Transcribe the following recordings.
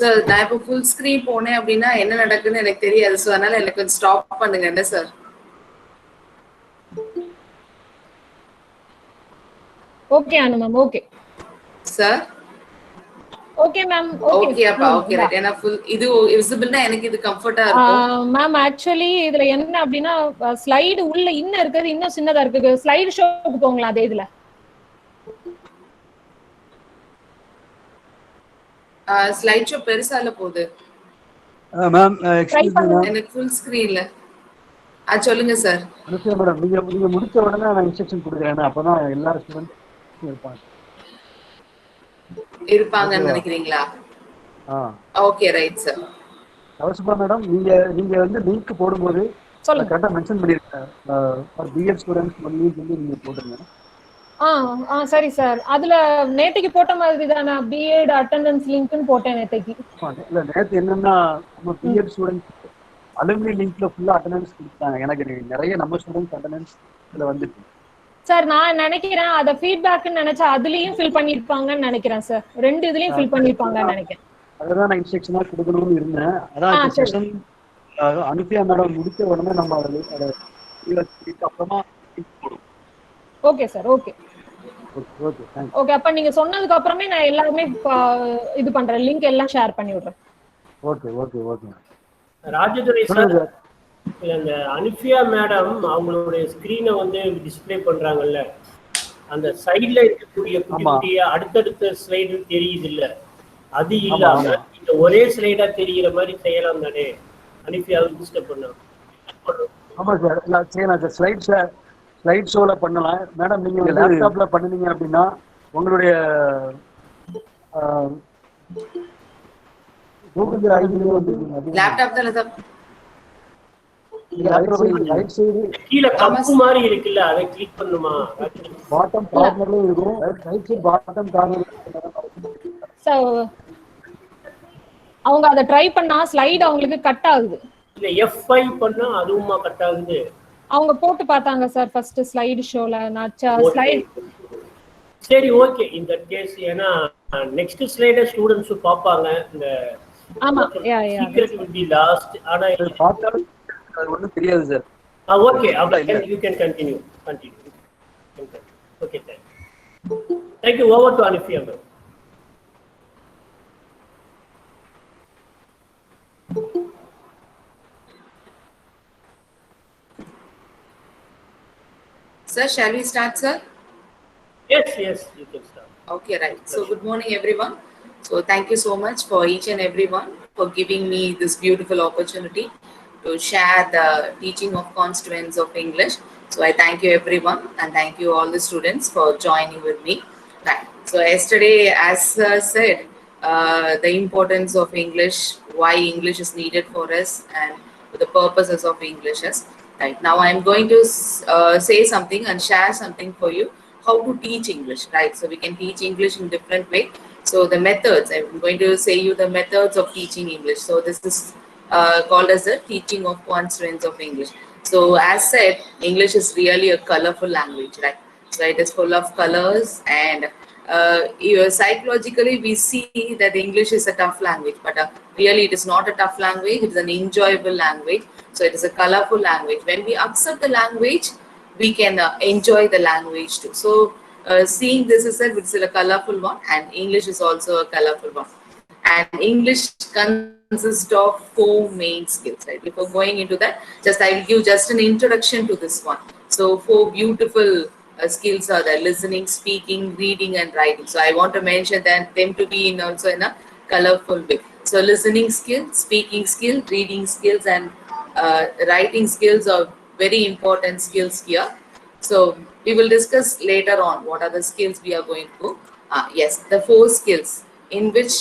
Sir நான் இப்போ full screen போனேன் அப்படின்னா என்ன நடக்குதுன்னு எனக்கு தெரியாது. ஸோ அதனால எனக்கு கொஞ்சம் ஸ்டாப் பண்ணுங்க என்ன sir? Okay Anu ma'am. Okay sir. Okay ma'am. Okay அப்பா. Okay right. ஏன்னா ஃபுல் இது விசிபிள்னா எனக்கு இது கம்ஃபர்ட்டா இருக்கும். மேம் ஆக்சுவலி இதுல என்ன அப்படின்னா ஸ்லைடு உள்ள இன்னும் இருக்குது, இன்னும் சின்னதா இருக்கு. ஸ்லைடு ஷோக்கு போங்களா அதே இதுல. ஸ்லைட் ஷோ பெருசால போகுது. Ma'am excuse me ma'am. எனக்கு ஃபுல் ஸ்கிரீன்ல. சொல்லுங்க சார். அனுஷா மேடம் நீங்க முடிச்ச உடனே நான் இன்ஸ்ட்ரக்ஷன் கொடுக்குறேன். அப்பதான் எல்லா ஸ்டூடெண்ட்ஸும் இருப்பாங்கன்னு நினைக்கிறீங்களா? Okay right sir. அவசரமா மேடம் நீங்க வந்து லிங்க் போடும்போது கரெக்டா மென்ஷன் பண்ணிருக்கேன். ஃபார் பிஎட் ஸ்டூடண்ட்ஸ் ஒன்லி சொல்லி நீங்க போடுங்க. சரி சார். அதுல நேத்துக்கு போட்ட மாதிரி தான் நான் பிஎட் அட்டெண்டன்ஸ் லிங்க்னு போட்டேன் நேத்துக்கு. இல்ல நேத்து என்னன்னா நம்ம பிஎட் ஸ்டூடண்ட்ஸ் அலுமினி லிங்க்ல ஃபுல்லா அட்டெண்டன்ஸ் கொடுத்தாங்க. எனக்கு நிறைய நம்ம ஸ்டூடண்ட்ஸ் அட்டெண்டன்ஸ் இதுல வந்துச்சு சார். நான் நினைக்கிறேன் அத ஃபீட்பேக்னு நினைச்சா அதுலயும் ஃபில் பண்ணிருப்பாங்கன்னு நினைக்கிறேன் சார். ரெண்டு இதுலயும் ஃபில் பண்ணிருப்பாங்கன்னு நினைக்கிறேன். அதான் நான் இன்ஸ்ட்ரக்ஷனா கொடுக்கணும்னு இருந்தேன். அதான் செஷன் அனுப்பியா மேடம் முடிச்ச உடனே நம்ம அதை அப்புறமா போடுவோம். Okay sir. Okay okay. அப்ப நீங்க சொன்னதுக்கு அப்புறமே நான் எல்லாருமே இது பண்றேன். லிங்க் எல்லாம் ஷேர் பண்ணி விடுறேன். Okay okay okay. Rajadurai sir, அந்த அனுப்பியா மேடம் அவங்களுடைய ஸ்கிரீனை வந்து டிஸ்பிளே பண்றாங்கல்ல, அந்த சைட்ல இருக்கக்கூடிய குட்டிய அடுத்தடுத்த ஸ்லைடு தெரியுது இல்ல, அது இல்லாம இந்த ஒரே ஸ்லைடா தெரிகிற மாதிரி செய்யலாம் தானே? அனுப்பியா டிஸ்டர்ப் பண்ண. ஆமா சார். நான் ஸ்லைட் ஷோல பண்ணலாம் மேடம். நீங்க லேப்டாப்ல பண்ணுனீங்க அப்படின்னா உங்களுடைய கூகுள் ஐடி வந்து லேப்டாப் தான சார். ரைட் சைடு கீழ கப்பு மாதிரி இருக்குல்ல, அதை கிளிக் பண்ணுமா? பாட்டம் கார்னர்ல இருக்கும். ரைட் சைடு பாட்டம் கார்னர்ல அவங்க அத ட்ரை பண்ணா ஸ்லைடு அவங்களுக்கு கட் ஆகுது. இல்ல F5 பண்ணா அதுவுமா கட் ஆகுது. அவங்க போட்டு பார்த்தாங்க சார் ஃபர்ஸ்ட் ஸ்லைடு ஷோல. நான் ஸ்லைட் சரி ஓகே. இந்த கேஸ் ஏனா நெக்ஸ்ட் ஸ்லைட ஸ்டூடண்ட்ஸ் பாப்பாங்க. இந்த ஆமா சீக்ரெட் will be lost. ஆனா இது பார்த்தாலும் அது ஒண்ணும் தெரியாது சார். ஓகே. அப்ப you can continue. Okay, thank you. Over to Anifia ma'am. Sir, shall we start, sir? Yes, you can start. Okay, right. So good morning, everyone. So thank you so much for each and everyone for giving me this beautiful opportunity to share the teaching of Constituents of English. So I thank you everyone, and thank you all the students for joining with me. Right. So yesterday, as said, the importance of English, why English is needed for us, and the purposes of English is. Right. Now I'm going to say something and share something for you, how to teach English, right? So we can teach English in different way. So the methods, I'm going to say you the methods of teaching English. So this is called as the teaching of Constituents of English. So as said, English is really a colorful language, right? So it is full of colors, and psychologically we see that English is a tough language, but really it is not a tough language. It is an enjoyable language. So it is a colorful language. When we accept the language, we can enjoy the language too. So seeing this is a colorful one, and English is also a colorful one. And English consists of 4 main skills, right? Before going into that, I will give just an introduction to this one. So 4 beautiful skills are there: listening, speaking, reading, and writing. So I want to mention that them to be also in a colorful way. So listening skill, speaking skill, reading skills, and writing skills are very important skills here. So we will discuss later on what are the skills we are going to. Yes, the 4 skills in which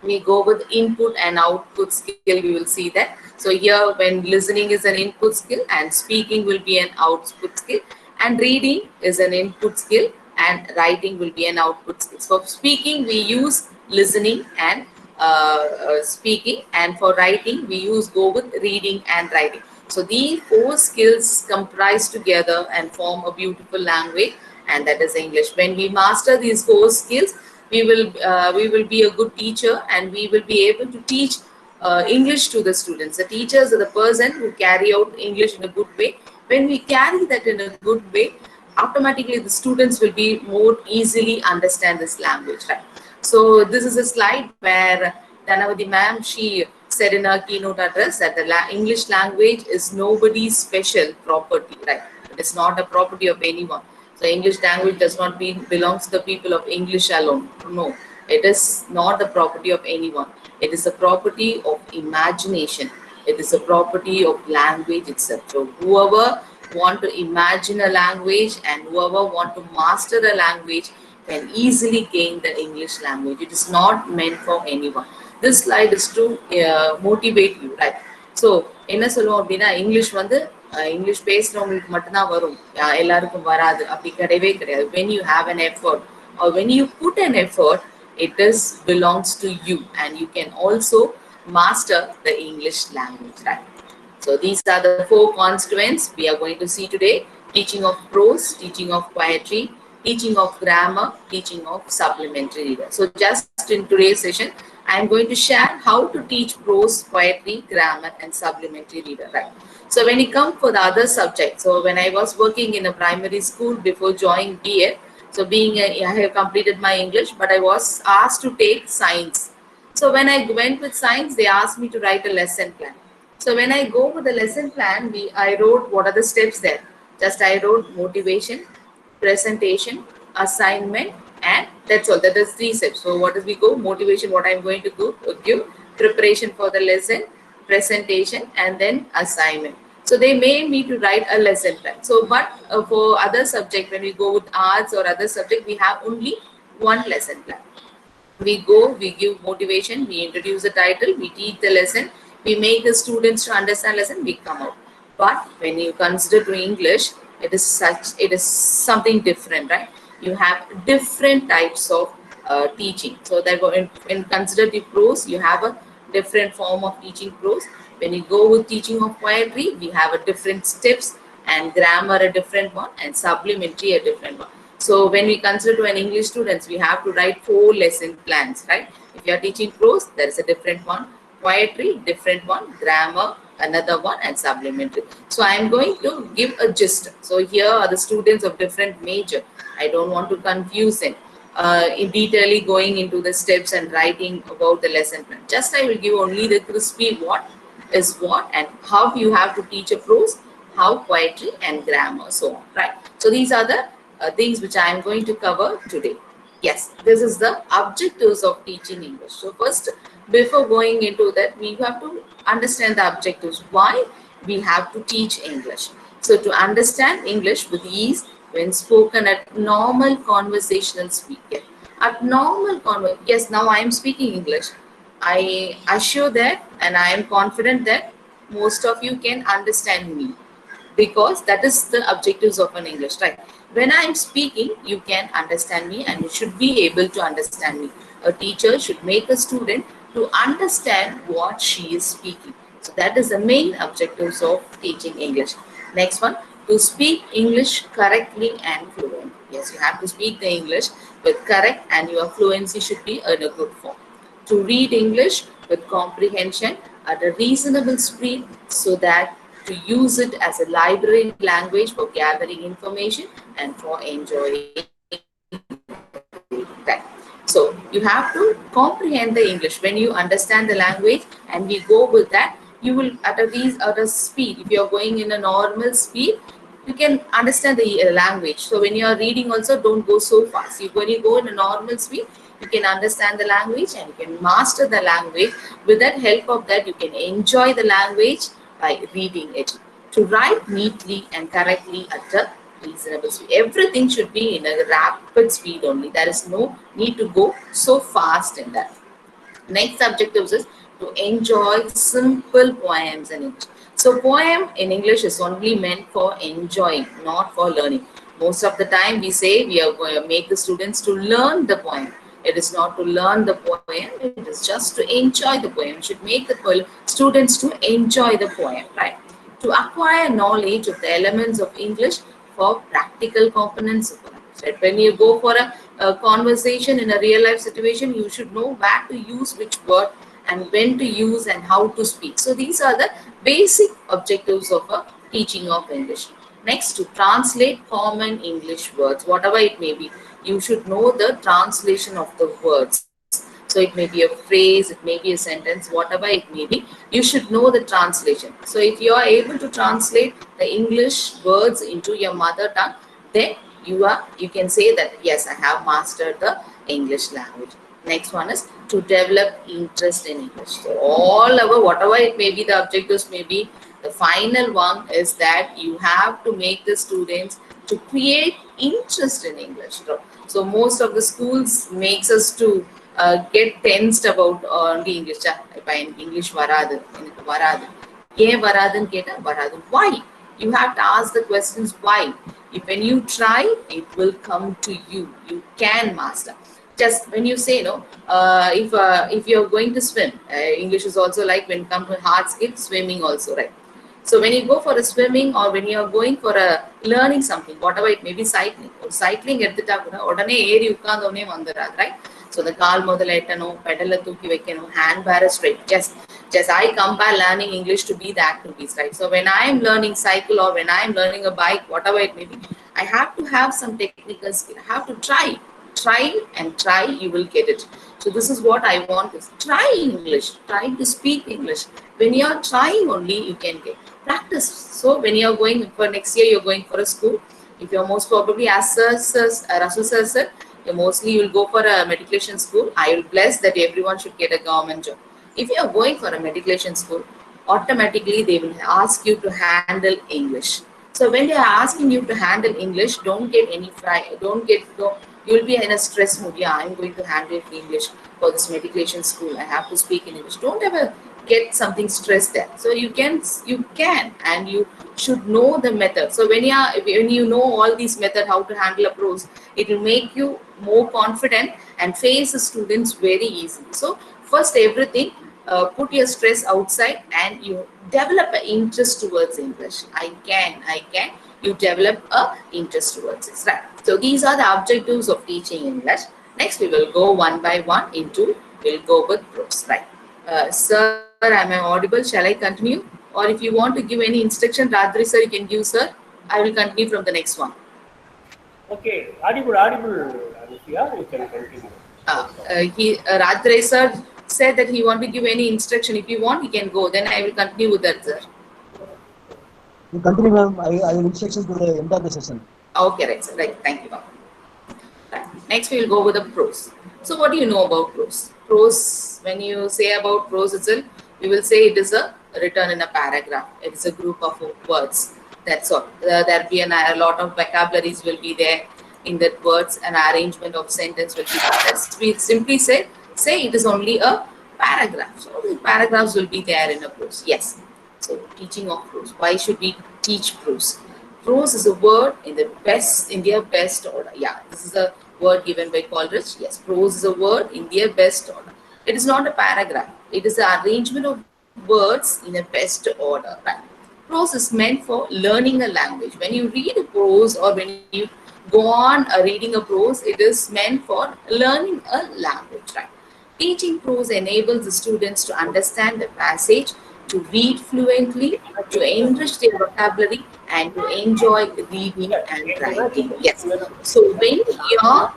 we go with input and output skill. We will see that. So here, when listening is an input skill, and speaking will be an output skill, and reading is an input skill, and writing will be an output skill. For speaking, we use listening and speaking, and for writing we go with reading and writing. So these 4 skills comprise together and form a beautiful language, and that is English. When we master these 4 skills, we will be a good teacher, and we will be able to teach English to the students. The teachers are the person who carry out English in a good way. When we carry that in a good way, automatically the students will be more easily understand this language, right? So this is a slide where Dhanavati ma'am, she said in her keynote address that the English language is nobody's special property, right? It is not a property of anyone. So English language does not belongs to the people of English alone. No, it is not the property of anyone. It is a property of imagination. It is a property of language itself. So whoever want to imagine a language and whoever want to master a language can easily gain the English language. It is not meant for anyone. This slide is to motivate you, right? So என்ன சொல்லுவோம் அப்படின்னா, English வந்து English பேசுறவங்களுக்கு மட்டும்தான் வரும், எல்லாருக்கும் வராது அப்படி கிடையவே கிடையாது. When you have an effort or when you put an effort, it is belongs to you, and you can also master the English language, right? So these are the 4 constituents we are going to see today: teaching of prose, teaching of poetry, teaching of grammar, teaching of supplementary reader. So just in today's session, I am going to share how to teach prose, poetry, grammar, and supplementary reader, right? So when it comes for the other subjects, so when I was working in a primary school before joining BA, so I have completed my English, but I was asked to take science. So when I went with science, they asked me to write a lesson plan. So when I go with the lesson plan, I wrote what are the steps there. Just I wrote motivation, presentation, assignment, and that's all. That is 3 steps. So what does we go? Motivation, what I'm going to give, preparation for the lesson, presentation, and then assignment. So they made me to write a lesson plan. So but for other subject, when we go with arts or other subject, we have only one lesson plan. We go, we give motivation, we introduce the title, we teach the lesson, we make the students to understand lesson, we come out. But when you consider to English, it is something different, right? You have different types of teaching. So that when consider the prose, you have a different form of teaching prose. When you go with teaching of poetry, we have a different steps, and grammar a different one, and supplementary a different one. So when we consider to an English students, we have to write 4 lesson plans, right? If you are teaching prose, there is a different one. Poetry, different one. Grammar, another one, and supplementary. So I am going to give a gist. So here are the students of different major. I don't want to confuse them in detail going into the steps and writing about the lesson plan. Just I will give only the crispy what is what and how you have to teach a prose, how poetry and grammar, so on, right? So these are the things which I am going to cover today. Yes, this is the objectives of teaching English. So first, before going into that, we have to understand the objectives. Why we have to teach English? So to understand English with ease when spoken at normal conversational speaker. At normal yes, now I am speaking English. I assure that, and I am confident that most of you can understand me, because that is the objectives of an English, right? When I am speaking, you can understand me, and you should be able to understand me. A teacher should make a student to understand what she is speaking. So that is the main objectives of teaching English. Next one, to speak English correctly and fluent. Yes, you have to speak the English with correct, and your fluency should be in a good form. To read English with comprehension at a reasonable speed, so that to use it as a library language for gathering information and for enjoying that. So you have to comprehend the English. When you understand the language and we go with that, you will at a speed. If you are going in a normal speed, you can understand the language. So when you are reading also, don't go so fast. When you go in a normal speed, you can understand the language and you can master the language. With that help of that, you can enjoy the language by reading it. To write neatly and correctly at a reasonable speed. Everything should be in a rapid speed only. There is no need to go so fast in that. Next objective is to enjoy simple poems in English. So poem in English is only meant for enjoying, not for learning. Most of the time we say we are going to make the students to learn the poem. It is not to learn the poem, it is just to enjoy the poem. You should make the students to enjoy the poem, right? To acquire knowledge of the elements of English for practical components of language. Right? When you go for a conversation in a real life situation, you should know where to use which word and when to use and how to speak. So these are the basic objectives of a teaching of English. Next, to translate common English words, whatever it may be. You should know the translation of the words. So it may be a phrase, it may be a sentence, whatever it may be, you should know the translation. So if you are able to translate the English words into your mother tongue, then you can say that yes, I have mastered the English language. Next one is to develop interest in English. So all over, whatever it may be, the objectives may be, the final one is that you have to make the students to create interest in English. So most of the schools makes us to get tensed about the English. இப்போ எனக்கு English வராது, எனக்கு வராது, ஏன் வராதுன்னு கேட்டா வராது. Why? You have to ask the questions why. If when you try, it will come to you. You can master. Just when you say no, if you're going to swim, English is also like when it comes to hard skill, swimming also, right? So when you go for a swimming or when you are going for a learning something, whatever it may be, cycling or cycling எடுத்துட்டா கூட உடனே ஏறி உட்கார்ந்தோனே வந்துராது, right? So the கால் முதல்ல எட்டணும், பெடலை தூக்கி வைக்கணும், hand bar straight. Just I compare learning English to be the activities, right? So when I am learning cycle or when I am learning a bike, whatever it may be, I have to have some technical skill. I have to try and try, you will get it. So this is what I want is try English, try to speak English. When you are trying only, you can get practice. So when you are going for next year, you're going for a school. If you're most probably as Rasul sir said, mostly you will go for a matriculation school. I will bless that everyone should get a government job. If you are going for a matriculation school, automatically they will ask you to handle English. So when they are asking you to handle English, don't get any you will be in a stress mood. Yeah, I'm going to handle English for this matriculation school. I have to speak in English. Don't ever get something stressed there. So you can and you should know the method. So when you know all these methods, how to handle a prose, it will make you more confident and face the students very easily. So first everything, put your stress outside and you develop an interest towards English. I can. You develop a interest towards it, right? So these are the objectives of teaching English. Next, we will go one by one we'll go with prose, right? Sir, am I audible? Shall I continue? Or if you want to give any instruction, Radri sir, you can give, sir. I will continue from the next one. Okay, audible, Anushya, you can continue. Radri sir said that he want to give any instruction. If you want, he can go. Then I will continue with that, sir. You continue, ma'am. I will instruction to the end of the session. Okay, right, sir. Right. Thank you, ma'am. Right. Next, we will go with the prose. So what do you know about prose? Prose, when you say about prose itself, we will say it is written in a paragraph. It is a group of words. That's all. There will be a lot of vocabularies will be there in that words, and arrangement of sentence will be there. We simply say it is only a paragraph. So the paragraphs will be there in a prose. Yes. So teaching of prose. Why should we teach prose? Prose is a word in their best order. Yeah, this is a word given by Coleridge. Yes, prose is a word in their best order. It is not a paragraph. It is an arrangement of words in a best order. Right? Prose is meant for learning a language. When you read a prose or when you go on reading a prose, it is meant for learning a language. Right? Teaching prose enables the students to understand the passage, to read fluently, to enrich their vocabulary, and to enjoy reading and writing. Yes. So when you are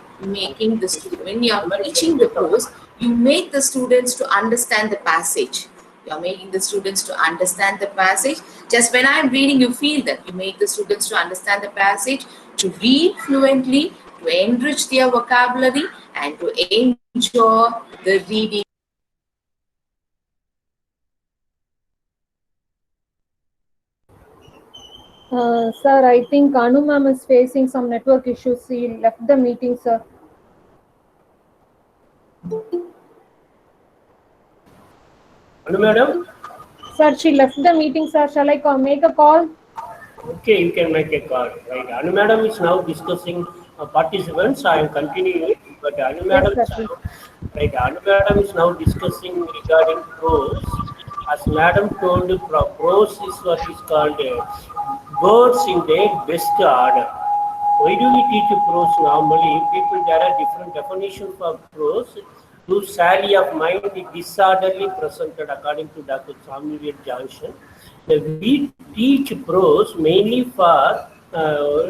teaching the prose, you make the students to understand the passage. You are making the students to understand the passage. Just when I am reading, you feel that. You make the students to understand the passage, to read fluently, to enrich their vocabulary, and to enjoy the reading. Sir, I think Anu ma'am is facing some network issues. She left the meeting, sir. Anu madam? Sir, she left the meeting, sir. Shall I make a call? Okay, you can make a call. Right. Anu madam is now discussing participants. I am continuing, but Anu madam, yes, Anu madam is now discussing regarding prose. As madam told, prose is what is called words in their best order. Why do we teach prose normally? People, there are different definitions for prose. Those sally of mind is disorderly presented according to Dr. Samuel Johnson. We teach prose mainly for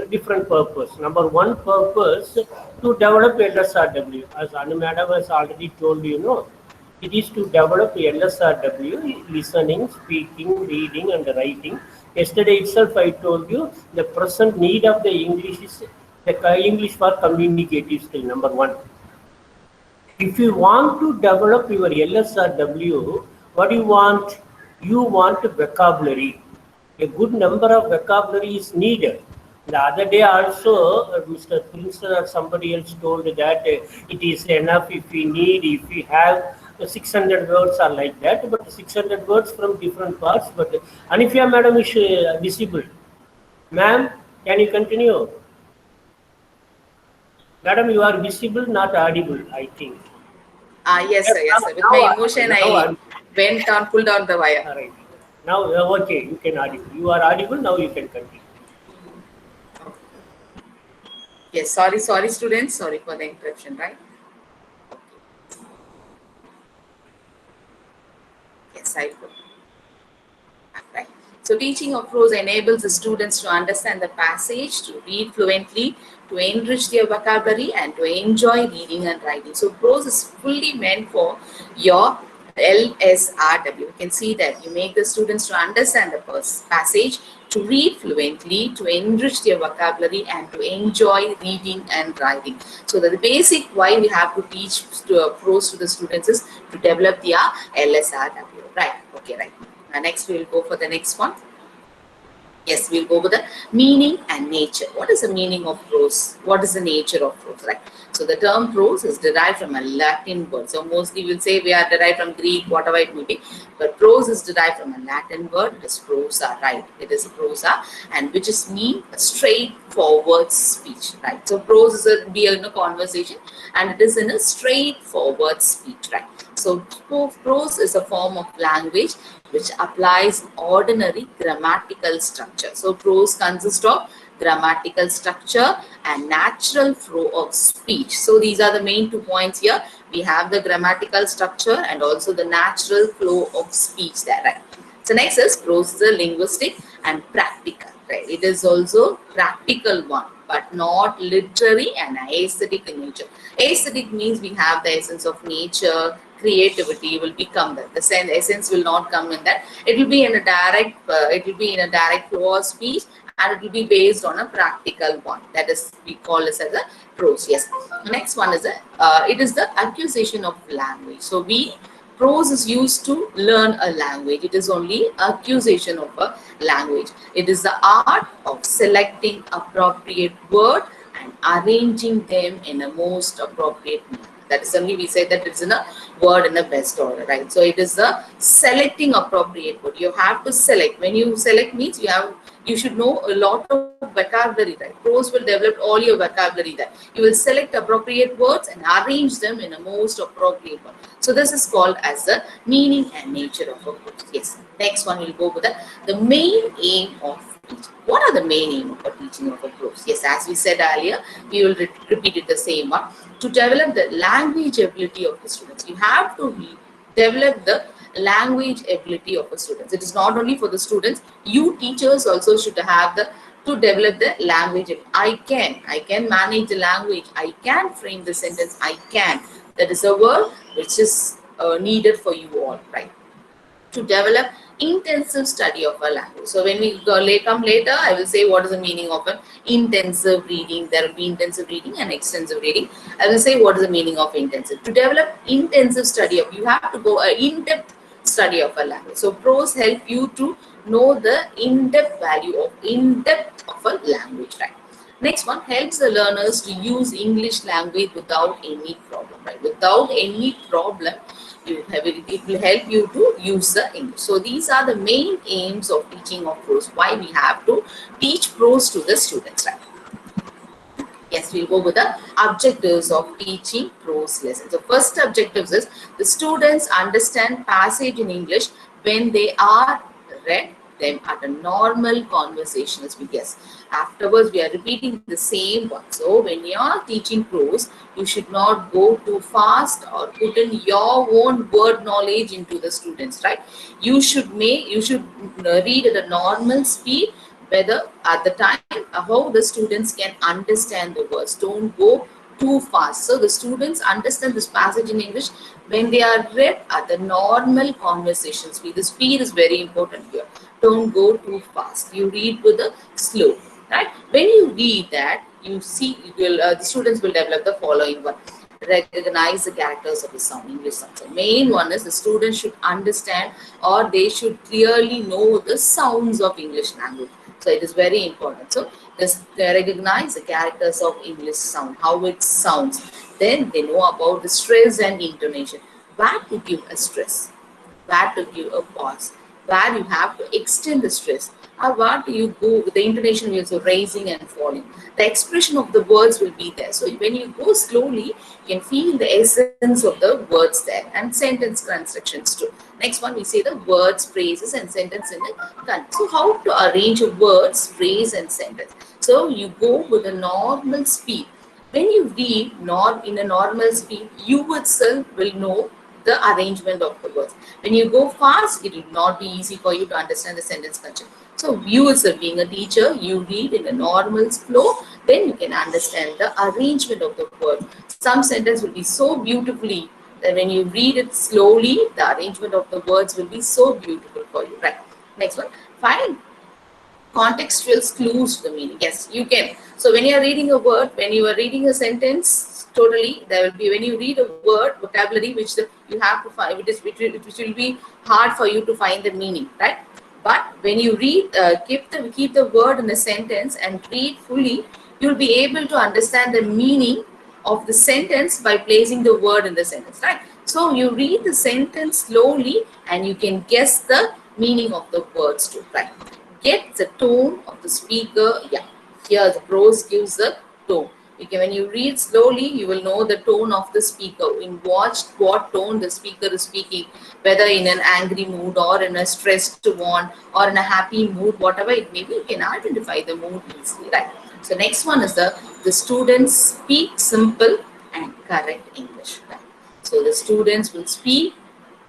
different purpose. Number one purpose, to develop LSRW. As Anu Madam has already told you, know, it is to develop LSRW, listening, speaking, reading, and writing. Yesterday itself, I told you the present need of the English is the English for communicative skill. Number one. If you want to develop your LSRW, what do you want? You want vocabulary. A good number of vocabulary is needed. The other day also, Mr. Princeton or somebody else told that it is enough if we have 600 words or like that, but 600 words from different parts. But Anifia Madam is visible. Ma'am, can you continue? Madam, you are visible, not audible, I think. Yes, sir, yes, sir. With my emotion, I went on, pulled down the wire. All right. Now, okay, you can audible. You are audible, now you can continue. Yes, sorry, students. Sorry for the interruption, right? Yes, I will. Right. So teaching of prose enables the students to understand the passage, to read fluently, to enrich their vocabulary, and to enjoy reading and writing. So prose is fully meant for your LSRW. You can see that you make the students to understand the passage, to read fluently, to enrich their vocabulary, and to enjoy reading and writing. So the basic why we have to teach prose to the students is to develop their LSRW. Right. Okay, right. Next, we will go for the next one. Yes, we'll go with the meaning and nature. What is the meaning of prose? What is the nature of prose, right? So the term prose is derived from a Latin word. So mostly we'll say we are derived from Greek, whatever it may be. But prose is derived from a Latin word. It is prosa, right? It is prosa, and which is mean a straightforward speech, right? So prose is be in a conversation, and it is in a straightforward speech, right? So prose is a form of language which applies ordinary grammatical structure. So prose consists of grammatical structure and natural flow of speech. So these are the main 2 points here. We have the grammatical structure and also the natural flow of speech there, right? So next is prose is a linguistic and practical, right? It is also practical one, but not literary and aesthetic in nature. Aesthetic means we have the essence of nature, creativity will become that. The essence will not come in that. It will be in a direct flow of speech, and it will be based on a practical one. That is, we call this as a prose. Yes. The next one is it is the acquisition of language. So prose is used to learn a language. It is only acquisition of a language. It is the art of selecting appropriate word and arranging them in a most appropriate manner. That is only we say that it's in a word in the best order, right? So it is the selecting appropriate word. You have to select. When you select means you should know a lot of vocabulary, right? Prose will develop all your vocabulary there. You will select appropriate words and arrange them in a most appropriate one. So this is called as the meaning and nature of a prose. Yes. Next one we'll go with the main aim of teaching. What are the main aim of a teaching of a prose? Yes, as we said earlier, we will repeat it the same one. To develop the language ability of the students. You have to develop the language ability of the students. It is not only for the students, you teachers also should have to develop the language. I can manage the language. I can frame the sentence. I can. That is a word which is needed for you all, right? To develop intensive study of a language. So when we come later, I will say what is the meaning of an intensive reading. There will be intensive reading and extensive reading. I will say what is the meaning of intensive. To develop intensive study of, you have to go in-depth study of a language. So prose help you to know the in-depth value of a language, right? Next one, helps the learners to use English language without any problem, right? Without any problem, it will help you to use the English. So these are the main aims of teaching of prose. Why we have to teach prose to the students, right? Yes, we'll go with the objectives of teaching prose lessons. The first objective is the students understand passage in English when they are read them at a normal conversational speed. Yes, afterwards we are repeating the same one. So when you are teaching prose, you should not go too fast or put in your own word knowledge into the students, right? You should read at a normal speed, whether at the time how the students can understand the words. Don't go too fast. So the students understand this passage in English when they are read at the normal conversation speed. The speed is very important here. Don't go too fast. You read with the slow, right? When you read that, you see, the students will develop the following one. Recognize the characters of the sound, English sound. So main one is the students should understand, or they should clearly know the sounds of English language. So it is very important. So they recognize the characters of English sound, how it sounds. Then they know about the stress and intonation. Where to give a stress, where to give a pause, where you have to extend the stress, or where do you go with the intonation will also raising and falling. The expression of the words will be there. So when you go slowly, you can feel the essence of the words there, and sentence constructions too. Next one, we say the words, phrases, and sentence in the context. So how to arrange a words, phrase, and sentence. So you go with a normal speed. When you read in a normal speed, you itself will know the arrangement of the words. When you go fast, it will not be easy for you to understand the sentence structure. So you itself, being a teacher, you read in a normal flow, then you can understand the arrangement of the word. Some sentence will be so beautifully that when you read it slowly, the arrangement of the words will be so beautiful for you. Right. Next one. Find contextual clues to the meaning. Yes, you can. So when you are reading a word, when you are reading a sentence, totally there will be, when you read a word vocabulary you have to find, which will be hard for you to find the meaning, right? But when you read, keep the word in the sentence and read fully, you will be able to understand the meaning of the sentence by placing the word in the sentence, right? So you read the sentence slowly and you can guess the meaning of the words too, right? Get the tone of the speaker. Yeah, here the prose gives the tone. Okay, when you read slowly, you will know the tone of the speaker. In what tone the speaker is speaking, whether in an angry mood or in a stressed one or in a happy mood, whatever it may be, you can identify the mood easily, right? So next one is the students speak simple and correct English. Right? So the students will speak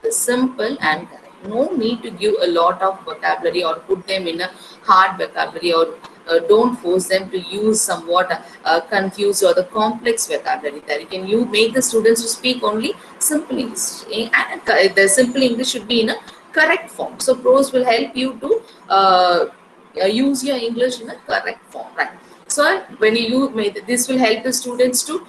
the simple and correct. No need to give a lot of vocabulary or put them in a hard vocabulary, or don't force them to use somewhat confused or the complex vocabulary there. You make the students to speak only simple English, and the simple English should be in a correct form. So prose will help you to use your English in a correct form, right? So when this will help the students to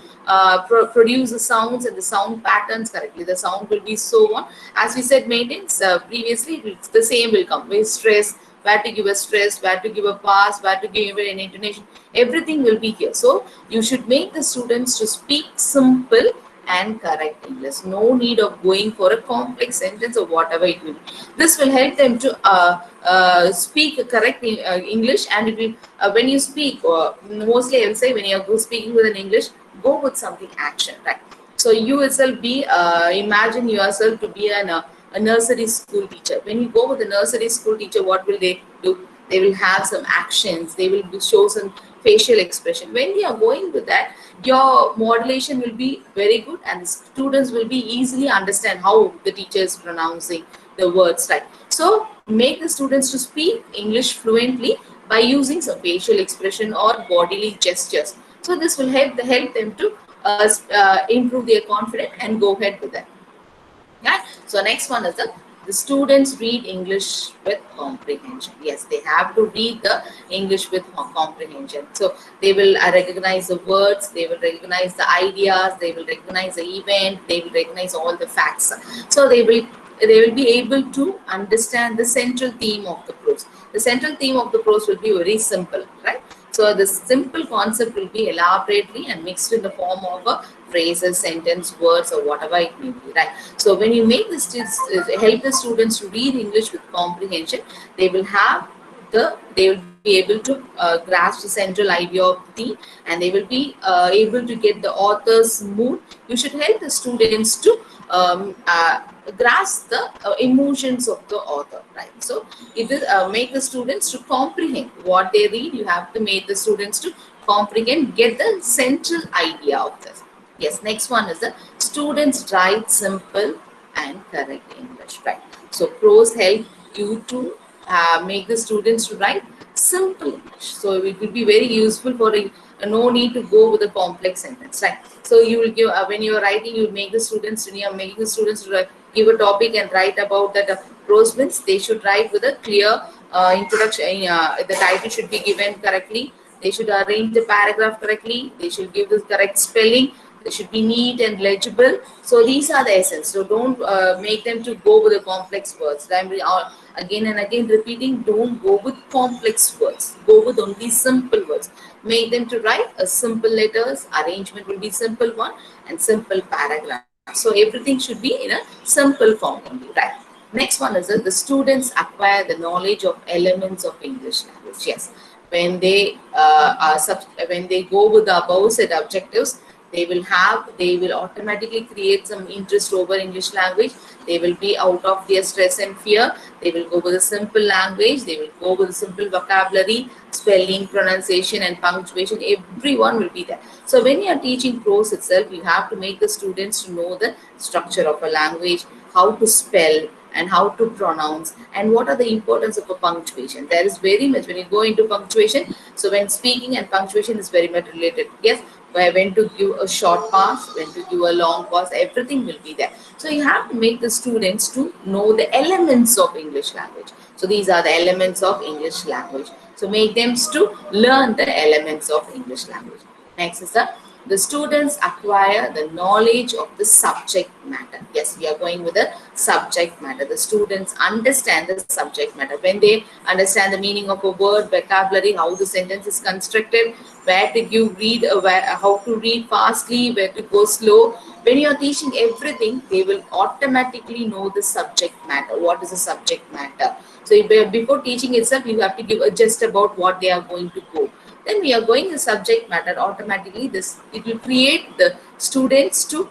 produce the sounds and the sound patterns correctly. The sound will be so on. As we said, maintenance previously, the same will come with stress, where to give a stress, where to give a pass, where to give an intonation. Everything will be here. So you should make the students to speak simple and correct English. No need of going for a complex sentence or whatever it will be. This will help them to speak correct English, and it will when you speak, mostly I will say when you are speaking with an English, go with something action, right? So you yourself imagine yourself to be a nursery school teacher. When you go with a nursery school teacher, what will they do? They will have some actions. They will show some facial expression. When you are going with that, your modulation will be very good, and the students will be easily understand how the teacher is pronouncing the words, right? So make the students to speak English fluently by using some facial expression or bodily gestures. So this will help them to improve their confidence and go ahead with that. Yeah. So next one is the students read English with comprehension. Yes, they have to read the English with comprehension. So they will recognize the words, they will recognize the ideas, they will recognize the event, they will recognize all the facts. So they will be able to understand the central theme of the prose. The central theme of the prose will be very simple, right? So the simple concept will be elaborately and mixed in the form of a phrases, sentence, words, or whatever it may be, right? So when you make this, help the students to read English with comprehension, they will be able to grasp the central idea of the theme, and they will be able to get the author's mood. You should help the students to grasp the emotions of the author, right? So it is make the students to comprehend what they read. You have to make the students to comprehend, get the central idea of this. Yes, next one is the students write simple and correct English, right? So prose help you to make the students to write simple English. So it will be very useful for no need to go with a complex sentence, right? So you will give when you are writing, you make the students, when you are making the students to give a topic and write about that prose means they should write with a clear introduction. The title should be given correctly. They should arrange the paragraph correctly. They should give the correct spelling. They should be neat and legible. So these are the essence. So don't make them to go with the complex words. I'm again and again repeating, don't go with complex words. Go with only simple words. Make them to write a simple letters. Arrangement will be simple one and simple paragraph. So everything should be in a simple form only, right? Next one is that the students acquire the knowledge of elements of English language. Yes, when they when they go with the above set objectives, they will automatically create some interest over English language. They will be out of their stress and fear. They will go with a simple language. They will go with simple vocabulary, spelling, pronunciation, and punctuation. Everyone will be there. So when you are teaching prose itself, you have to make the students to know the structure of a language, how to spell and how to pronounce, and what are the importance of a punctuation. There is very much when you go into punctuation. So when speaking and punctuation is very much related. Yes, when to give a short pause, when to give a long pause, everything will be there. So you have to make the students to know the elements of English language. So these are the elements of English language. So make them to learn the elements of English language. Next is the students acquire the knowledge of the subject matter. Yes, we are going with the subject matter. The students understand the subject matter. When they understand the meaning of a word, vocabulary, how the sentence is constructed, where to give read, how to read fastly, where to go slow. When you are teaching everything, they will automatically know the subject matter. What is the subject matter? So before teaching itself, you have to give a gist about what they are going to go. Then we are going the subject matter, automatically it will create the students to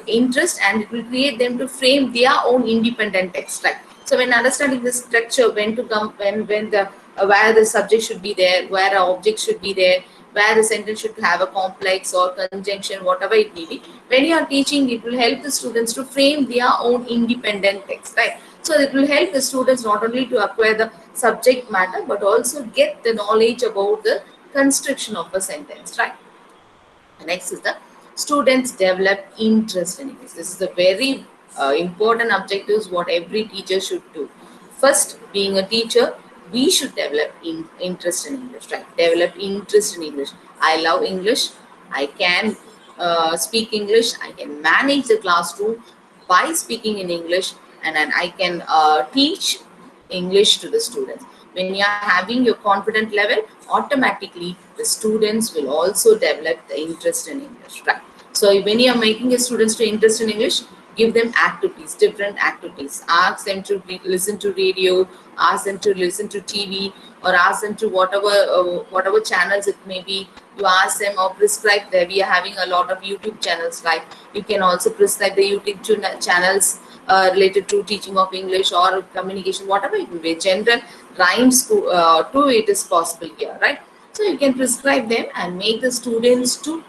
interest, and it will create them to frame their own independent text, right? So when understanding the structure, when to come, when the where the subject should be there, where an object should be there, where the sentence should have a complex or conjunction, whatever it may be. When you are teaching, it will help the students to frame their own independent text, right? So it will help the students not only to acquire the subject matter, but also get the knowledge about the construction of a sentence, right? Next is the students develop interest in English. This is a very important objective, what every teacher should do. First, being a teacher, we should develop interest in English, right? Develop interest in English. I love English. I can speak English. I can manage the classroom by speaking in English, and then I can teach English to the students. When you are having your confident level, automatically the students will also develop the interest in English, right? So when you are making your students to interest in English, give them activities, different activities. Ask them to listen to radio, ask them to listen to TV, or ask them to whatever channels it may be. You ask them or prescribe there. We are having a lot of YouTube channels, like you can also prescribe the YouTube channels related to teaching of English or communication, whatever it may be. General rhymes to it is possible here, right? So you can prescribe them and make the students to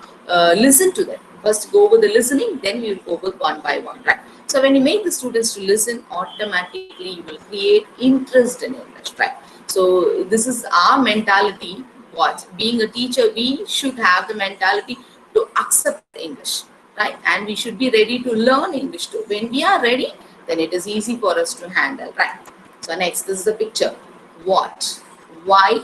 listen to them. First go with the listening, then you will go with one by one, right? So when you make the students to listen, automatically you will create interest in English, right? So this is our mentality. What being a teacher, we should have the mentality to accept English, right? And we should be ready to learn English too. When we are ready, then it is easy for us to handle, right? So next, this is the picture. What, why,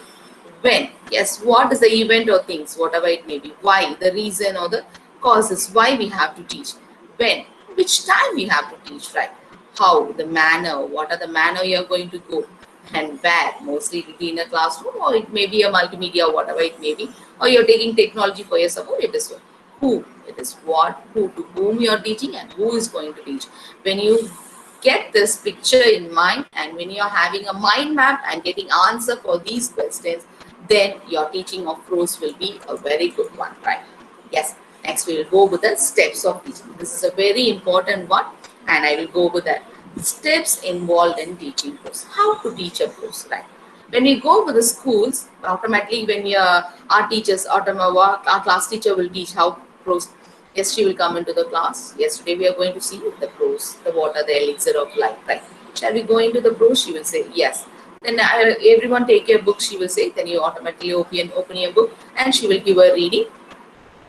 when. Yes, what is the event or things, whatever it may be. Why, the reason or the causes, why we have to teach. When, which time we have to teach, right? How, the manner, what are the manner you are going to go. And where, mostly it will be in a classroom, or it may be a multimedia, whatever it may be, or you're taking technology for your support. It is who, it is what, who, to whom you're teaching, and who is going to teach. When you get this picture in mind, and when you're having a mind map and getting answer for these questions, then your teaching of prose will be a very good one, right? Yes. Next, we will go with the steps of teaching. This is a very important one. and I will go with that. Steps involved in teaching prose. How to teach a prose, right? When we go with the schools, automatically when our teachers, our class teacher will teach how prose. Yes, she will come into the class. Yesterday we are going to see the prose, the water, the elixir of life, right? Shall we go into the prose? She will say yes. Then everyone take your book, she will say. Then you automatically open your book and she will give a reading,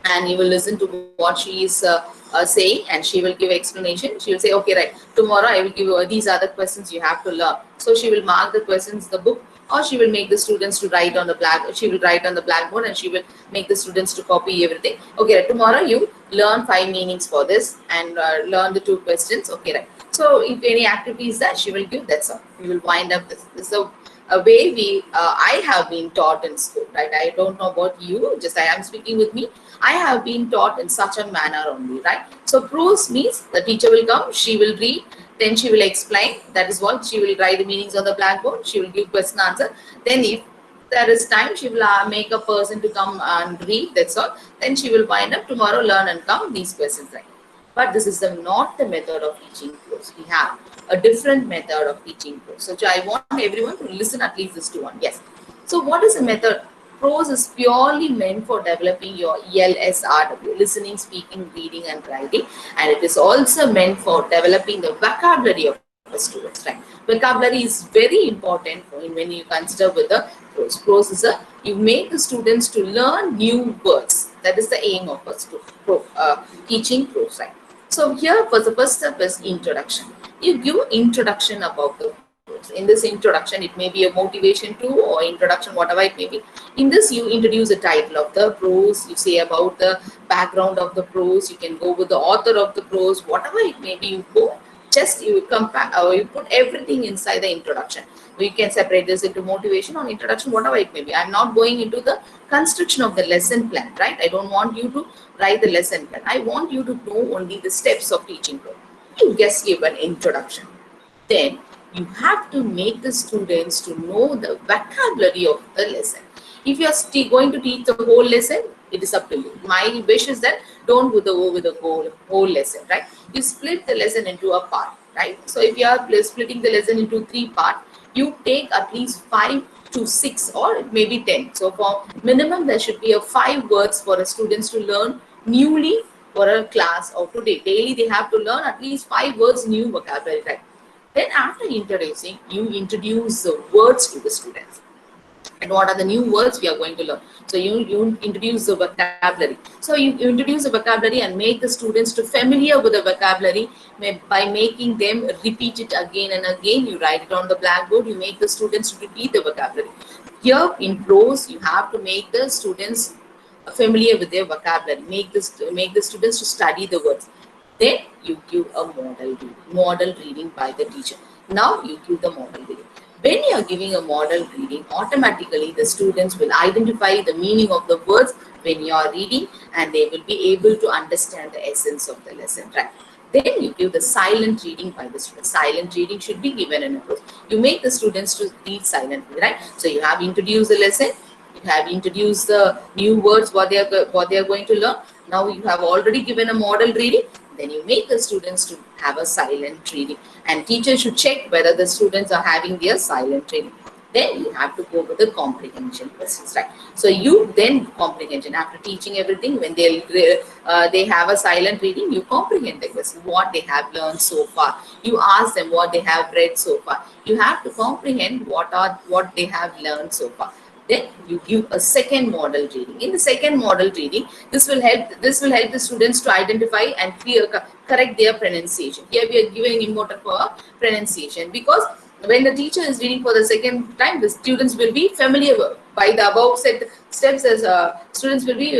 and you will listen to what she is saying, and she will give explanation. She will say, okay, right, tomorrow I will give you these are the questions you have to learn. So she will mark the questions in the book, or she will make the students to write on the she will write on the blackboard, and she will make the students to copy everything. Okay, right, tomorrow you learn 5 meanings for this, and learn the 2 questions. Okay, right. So if any activity is that she will give, that's all. We will wind up this. So a way I have been taught in school, right? I don't know about you, just I am speaking with me. I have been taught in such a manner only, right? So prose means the teacher will come, she will read, then she will explain. That is what she will write the meanings on the blackboard. She will give question answer. Then if there is time, she will make a person to come and read. That's all. Then she will wind up, tomorrow learn and come these questions, right? But this is not the method of teaching prose. We have a different method of teaching prose. So I want everyone to listen at least this to one. Yes. So what is the method? Prose is purely meant for developing your LSRW, listening, speaking, reading, and writing. And it is also meant for developing the vocabulary of the students, right? Vocabulary is very important when you consider with the prose. Prose is you make the students to learn new words. That is the aim of teaching prose, right? So here, for the first step is introduction. You give introduction about the prose. In this introduction, it may be a motivation to or introduction, whatever it may be. In this, you introduce the title of the prose. You say about the background of the prose. You can go with the author of the prose, whatever it may be. You go. Just you compare, you put everything inside the introduction. We can separate this into motivation or introduction, whatever it may be. I'm not going into the construction of the lesson plan, right? I don't want you to write the lesson plan. I want you to know only the steps of teaching. You just give an introduction. Then you have to make the students to know the vocabulary of the lesson. If you are going to teach the whole lesson, it is up to you. My wish is that don't go with the whole lesson, right? You split the lesson into a part, right? So if you are splitting the lesson into 3 parts, you take at least 5 to 6 or maybe 10. So for minimum, there should be a 5 words for the students to learn newly for a class or today. Daily, they have to learn at least 5 words new vocabulary, right? Then after introducing, you introduce the words to the students. And what are the new words we are going to learn? So you introduce the vocabulary. So you introduce the vocabulary and make the students to familiar with the vocabulary by making them repeat it again and again. You write it on the blackboard. You make the students to repeat the vocabulary. Here in prose, you have to make the students familiar with their vocabulary. Make the students to study the words. Then you give a model reading by the teacher. Now you give the model reading. When you are giving a model reading, automatically the students will identify the meaning of the words when you are reading, and they will be able to understand the essence of the lesson, right? Then you give the silent reading by the students. Silent reading should be given in a prose. You make the students to read silently, right? So you have introduced the lesson, you have introduced the new words, what they are going to learn. Now you have already given a model reading. Then you make the students to have a silent reading, and teachers should check whether the students are having their silent reading. Then you have to go with the comprehension questions, right? So you then comprehension after teaching everything, when they have a silent reading, you comprehend the question, what they have learned so far. You ask them what they have read so far. You have to comprehend what they have learned so far. Then you give a second model reading. In the second model reading, this will help the students to identify and correct their pronunciation. Here we are giving important for pronunciation, because when the teacher is reading for the second time, the students will be familiar by the above set steps. As students will be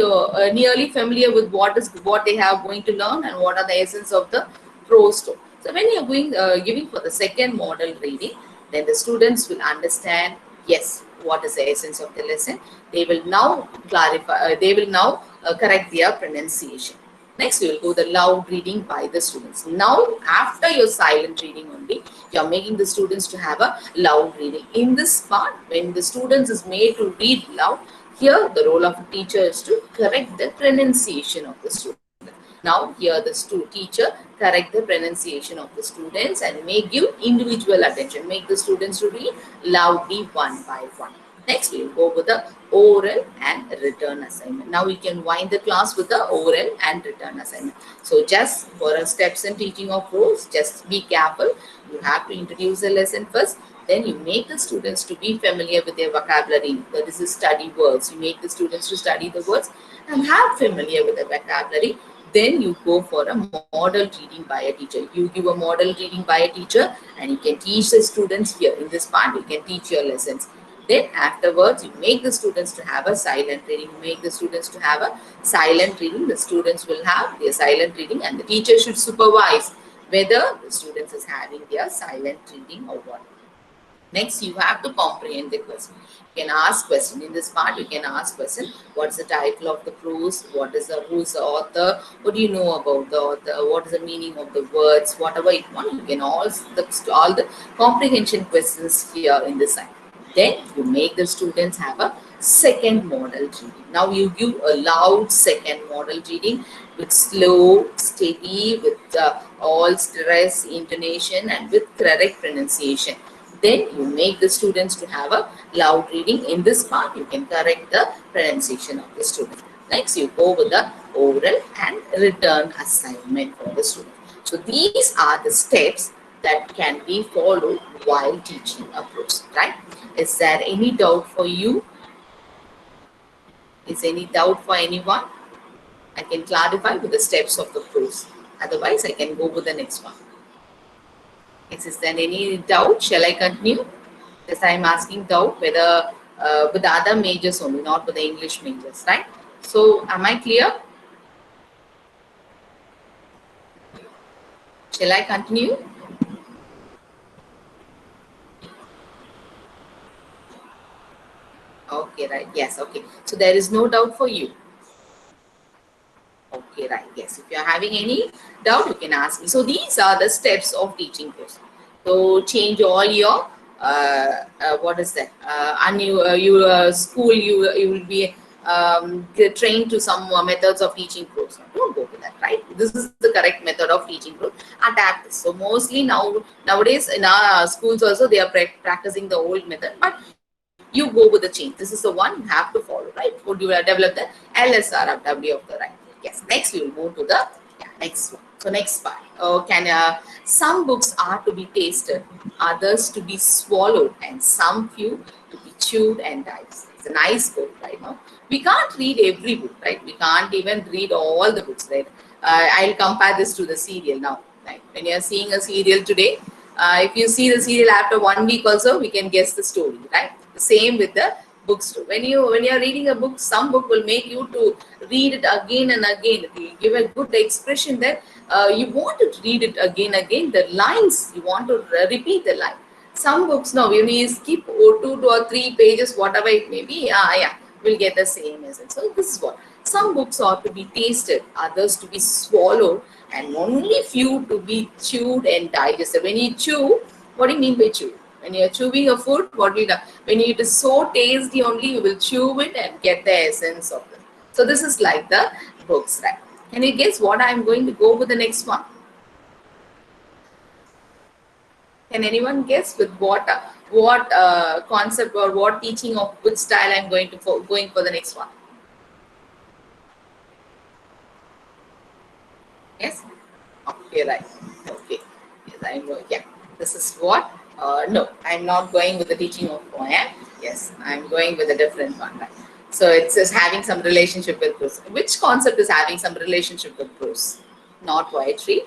nearly familiar with what they have going to learn and what are the essence of the prose tone. So when you are giving for the second model reading, then the students will understand, yes, what is the essence of the lesson. They will now clarify, correct their pronunciation. Next, we will go the loud reading by the students. Now, after your silent reading only, you are making the students to have a loud reading. In this part, when the students is made to read loud, here the role of a teacher is to correct the pronunciation of the student. Now here the teacher correct the pronunciation of the students and give individual attention. Make the students to read loudly one by one. Next we will go with the oral and written assignment. Now we can wind the class with the oral and written assignment. So just for a steps in teaching of prose, just be careful. You have to introduce the lesson first. Then you make the students to be familiar with their vocabulary. That is study words. You make the students to study the words and have familiar with the vocabulary. Then you go for a model reading by a teacher. You give a model reading by a teacher and you can teach the students here in this part. You can teach your lessons. Then afterwards, you make the students to have a silent reading. You make the students to have a silent reading. The students will have their silent reading and the teacher should supervise whether the students is having their silent reading or what. Next, you have to comprehend the question. You can ask question. In this part, you can ask question. What's the title of the prose? Who's the author? What do you know about the author? What is the meaning of the words? Whatever you want, you can all the comprehension questions here in this side. Then you make the students have a second model reading. Now you give a loud second model reading with slow, steady, with all stress, intonation and with correct pronunciation. Then you make the students to have a loud reading. In this part, you can correct the pronunciation of the student. Next, you go with the oral and written assignment for the student. So these are the steps that can be followed while teaching a prose, right? Is there any doubt for you? Is any doubt for anyone? I can clarify with the steps of the prose. Otherwise, I can go with the next one. Is there any doubt? Shall I continue? Yes, I am asking doubt whether with the other majors only, not with the English majors, right? So, am I clear? Shall I continue? Okay, right. Yes, okay. So, there is no doubt for you. Okay, right. Yes. If you are having any doubt, you can ask me. So these are the steps of teaching prose. So change all your what is that? School. You will be trained to some methods of teaching prose. Don't go to that. Right. This is the correct method of teaching prose. Adapt this. So mostly nowadays in our schools also they are practicing the old method, but you go with the change. This is the one you have to follow. Right. Would you develop the LSRFW of the right? Yes, next we will move to the next one. So next part. Some books are to be tasted, others to be swallowed, and some few to be chewed and digested. It's a nice book, right? Now we can't read every book, right? We can't even read all the books, right? I'll compare this to the serial now. Right? When you are seeing a serial today, if you see the serial after 1 week also, we can guess the story, right? The same with the books too. When you are reading a book, some book will make you to read it again and again. It will give a good expression that you want to read it again. The lines you want to repeat the line. Some books now when you skip 2 or 3 pages, whatever it may be, we'll get the same essence. So this is what some books are to be tasted, others to be swallowed, and only few to be chewed and digested. When you chew, what do you mean by chew? When you are chewing a food, what we do? When it is so tasty only, you will chew it and get the essence of it. So this is like the books, right? Can you guess what I am going to go with the next one? Can anyone guess with what concept or what teaching of which style I am going for the next one? Yes. Okay, right. Okay. Yes, I am going. Yeah. This is what. No, I'm not going with the teaching of poem. Yes, I'm going with a different one. Right? So it says having some relationship with prose. Which concept is having some relationship with prose? Not poetry.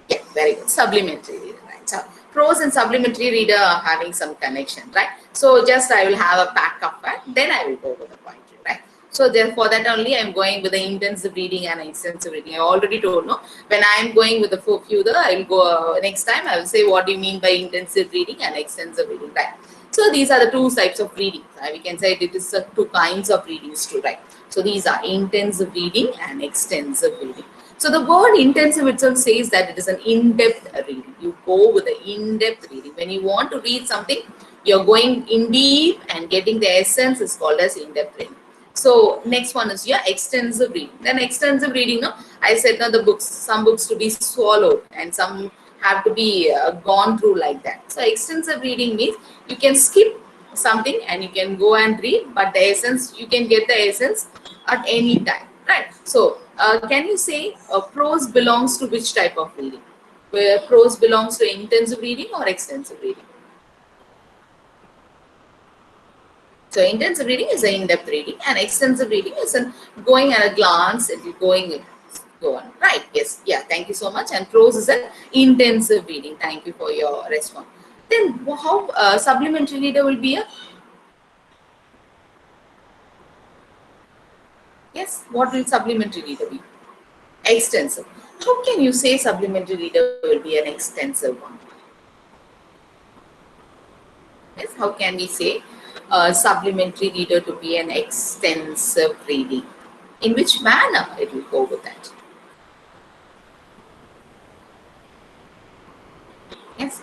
Yeah, very good. Supplementary reader, right? So prose and supplementary reader are having some connection, right? So just I will have a pack of that. Then I will go with the poetry, right? So therefore that only I am going with the intensive reading and extensive reading. I already told, no? When I am going with the few, I will go next time. I will say what do you mean by intensive reading and extensive reading, right? So these are the two types of reading. We can say it is two kinds of readings too, right? So these are intensive reading and extensive reading. So the word intensive itself says that it is an in-depth reading. You go with the in-depth reading. When you want to read something, you're going in deep and getting the essence is called as in-depth reading. So next one is your extensive reading. Then extensive reading, no, I said now the books, some books to be swallowed and some have to be gone through like that. So extensive reading means you can skip something and you can go and read, but the essence, you can get the essence at any time, right? So can you say prose belongs to which type of reading? Where prose belongs to intensive reading or extensive reading? So intensive reading is an in-depth reading, and extensive reading is an going at a glance, it will go on. Right, yes, yeah, thank you so much. And prose is an intensive reading. Thank you for your response. Then how supplementary reader will be a? Yes, what will supplementary reader be? Extensive. How can you say supplementary reader will be an extensive one? Yes, how can we say supplementary reader to be an extensive reading? In which manner it will go with that? Yes.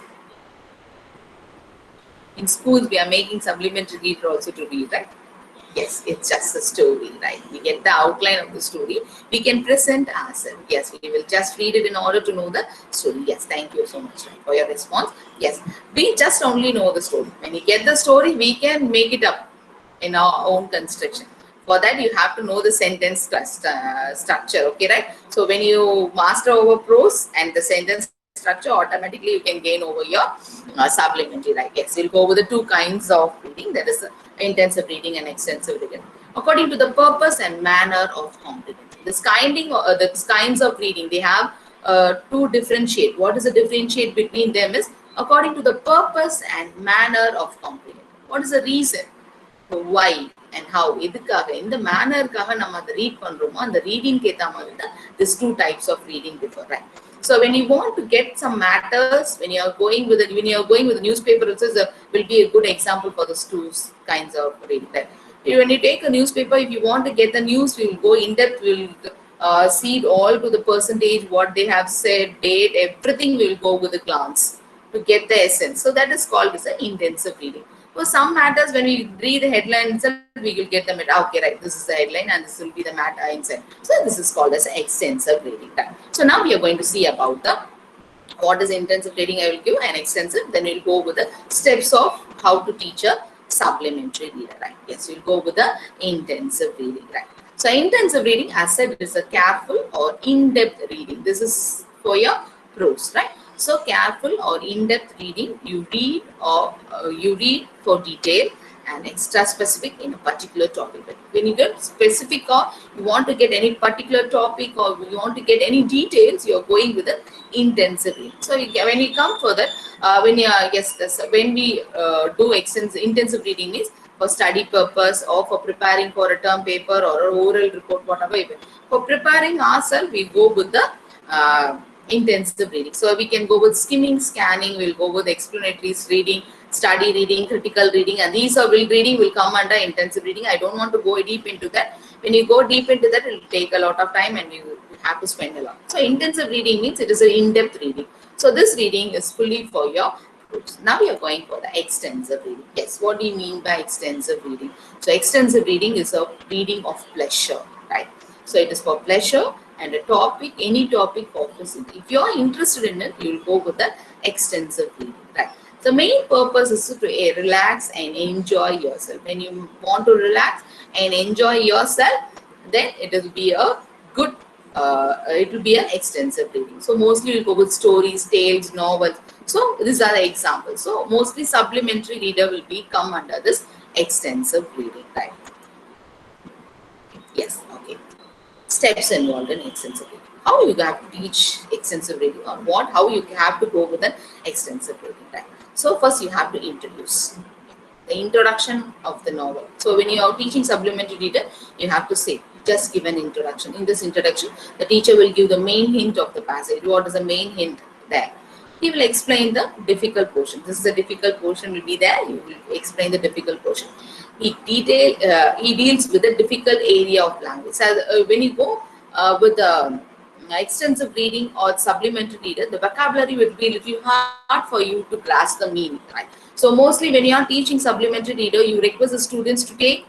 In schools, we are making supplementary reader also to read, right? Yes, it's just a story, right? We get the outline of the story. We can present ourselves. Yes, we will just read it in order to know the story. Yes, thank you so much for your response. Yes, we just only know the story. When we get the story, we can make it up in our own construction. For that, you have to know the sentence structure, okay, right? So when you master over prose and the sentence structure, automatically you can gain over your supplementary, right? Yes, we'll go over the two kinds of reading, that is intensive reading and extensive reading, according to the purpose and manner of comprehension. This kinds of reading, they have to differentiate. What is the differentiate between them is according to the purpose and manner of comprehension. What is the reason? Why and how, எதுக்காக இந்த மேனருக்காக நம்ம அதை read பண்றோமோ அந்த ரீடிங்க்கு ஏற்ற மாதிரி தான் this two types of reading differ, right? So when you want to get some matters, when you are going with a newspaper, also will be a good example for those two kinds of reading. Right? When you take a newspaper, if you want to get the news, we will go in depth. We will see it all to the percentage, what they have said, date, everything. We will go with a glance to get the essence. So that is called as an intensive reading. For some matters, when we read the headline itself, we will get the matter. Okay, right, this is the headline and this will be the matter inside. So this is called as extensive reading. Right? So now we are going to see about the what is intensive reading I will give, and extensive. Then we'll go with the steps of how to teach a supplementary reader. Right? Yes, we'll go with the intensive reading. Right? So intensive reading, as said, is a careful or in-depth reading. This is for your prose, right? So careful or in-depth reading, you read for detail and extra specific in a particular topic. But when you get specific or you want to get any particular topic or you want to get any details, you are going with an intensive reading. So when we come further, when we do intensive reading is for study purpose or for preparing for a term paper or an oral report, whatever. Even for preparing ourselves, we go with the intensive reading. So we can go with skimming, scanning, we'll go with explanatories reading, study reading, critical reading, and these are reading will come under intensive reading. I don't want to go deep into that. When you go deep into that, it will take a lot of time and you have to spend a lot. So intensive reading means it is an in-depth reading. So this reading is fully for your groups. Now we are going for the extensive reading. Yes, what do you mean by extensive reading? So extensive reading is a reading of pleasure, right? So it is for pleasure and a topic, any topic opposite. If you are interested in it, you will go with the extensive reading, right? The main purpose is to relax and enjoy yourself. When you want to relax and enjoy yourself, then it will be a good, it will be an extensive reading. So mostly we'll go with stories, tales, novels. So these are the examples. So mostly supplementary reader will come under this extensive reading, right? Yes, okay. Steps involved in extensive reading. How you have to teach extensive reading, or how you have to go with an extensive reading, right? So first you have to introduce the introduction of the novel. So when you are teaching supplementary reader, you have to say, just give an introduction. In this introduction, the teacher will give the main hint of the passage. What is the main hint there? He will explain the difficult portion. This is the difficult portion will be there. You will explain the difficult portion. He deals with the difficult area of language. So when you go with the extensive reading or supplementary reader, the vocabulary will be a little hard for you to grasp the meaning, right? So mostly when you are teaching supplementary reader, you request the students to take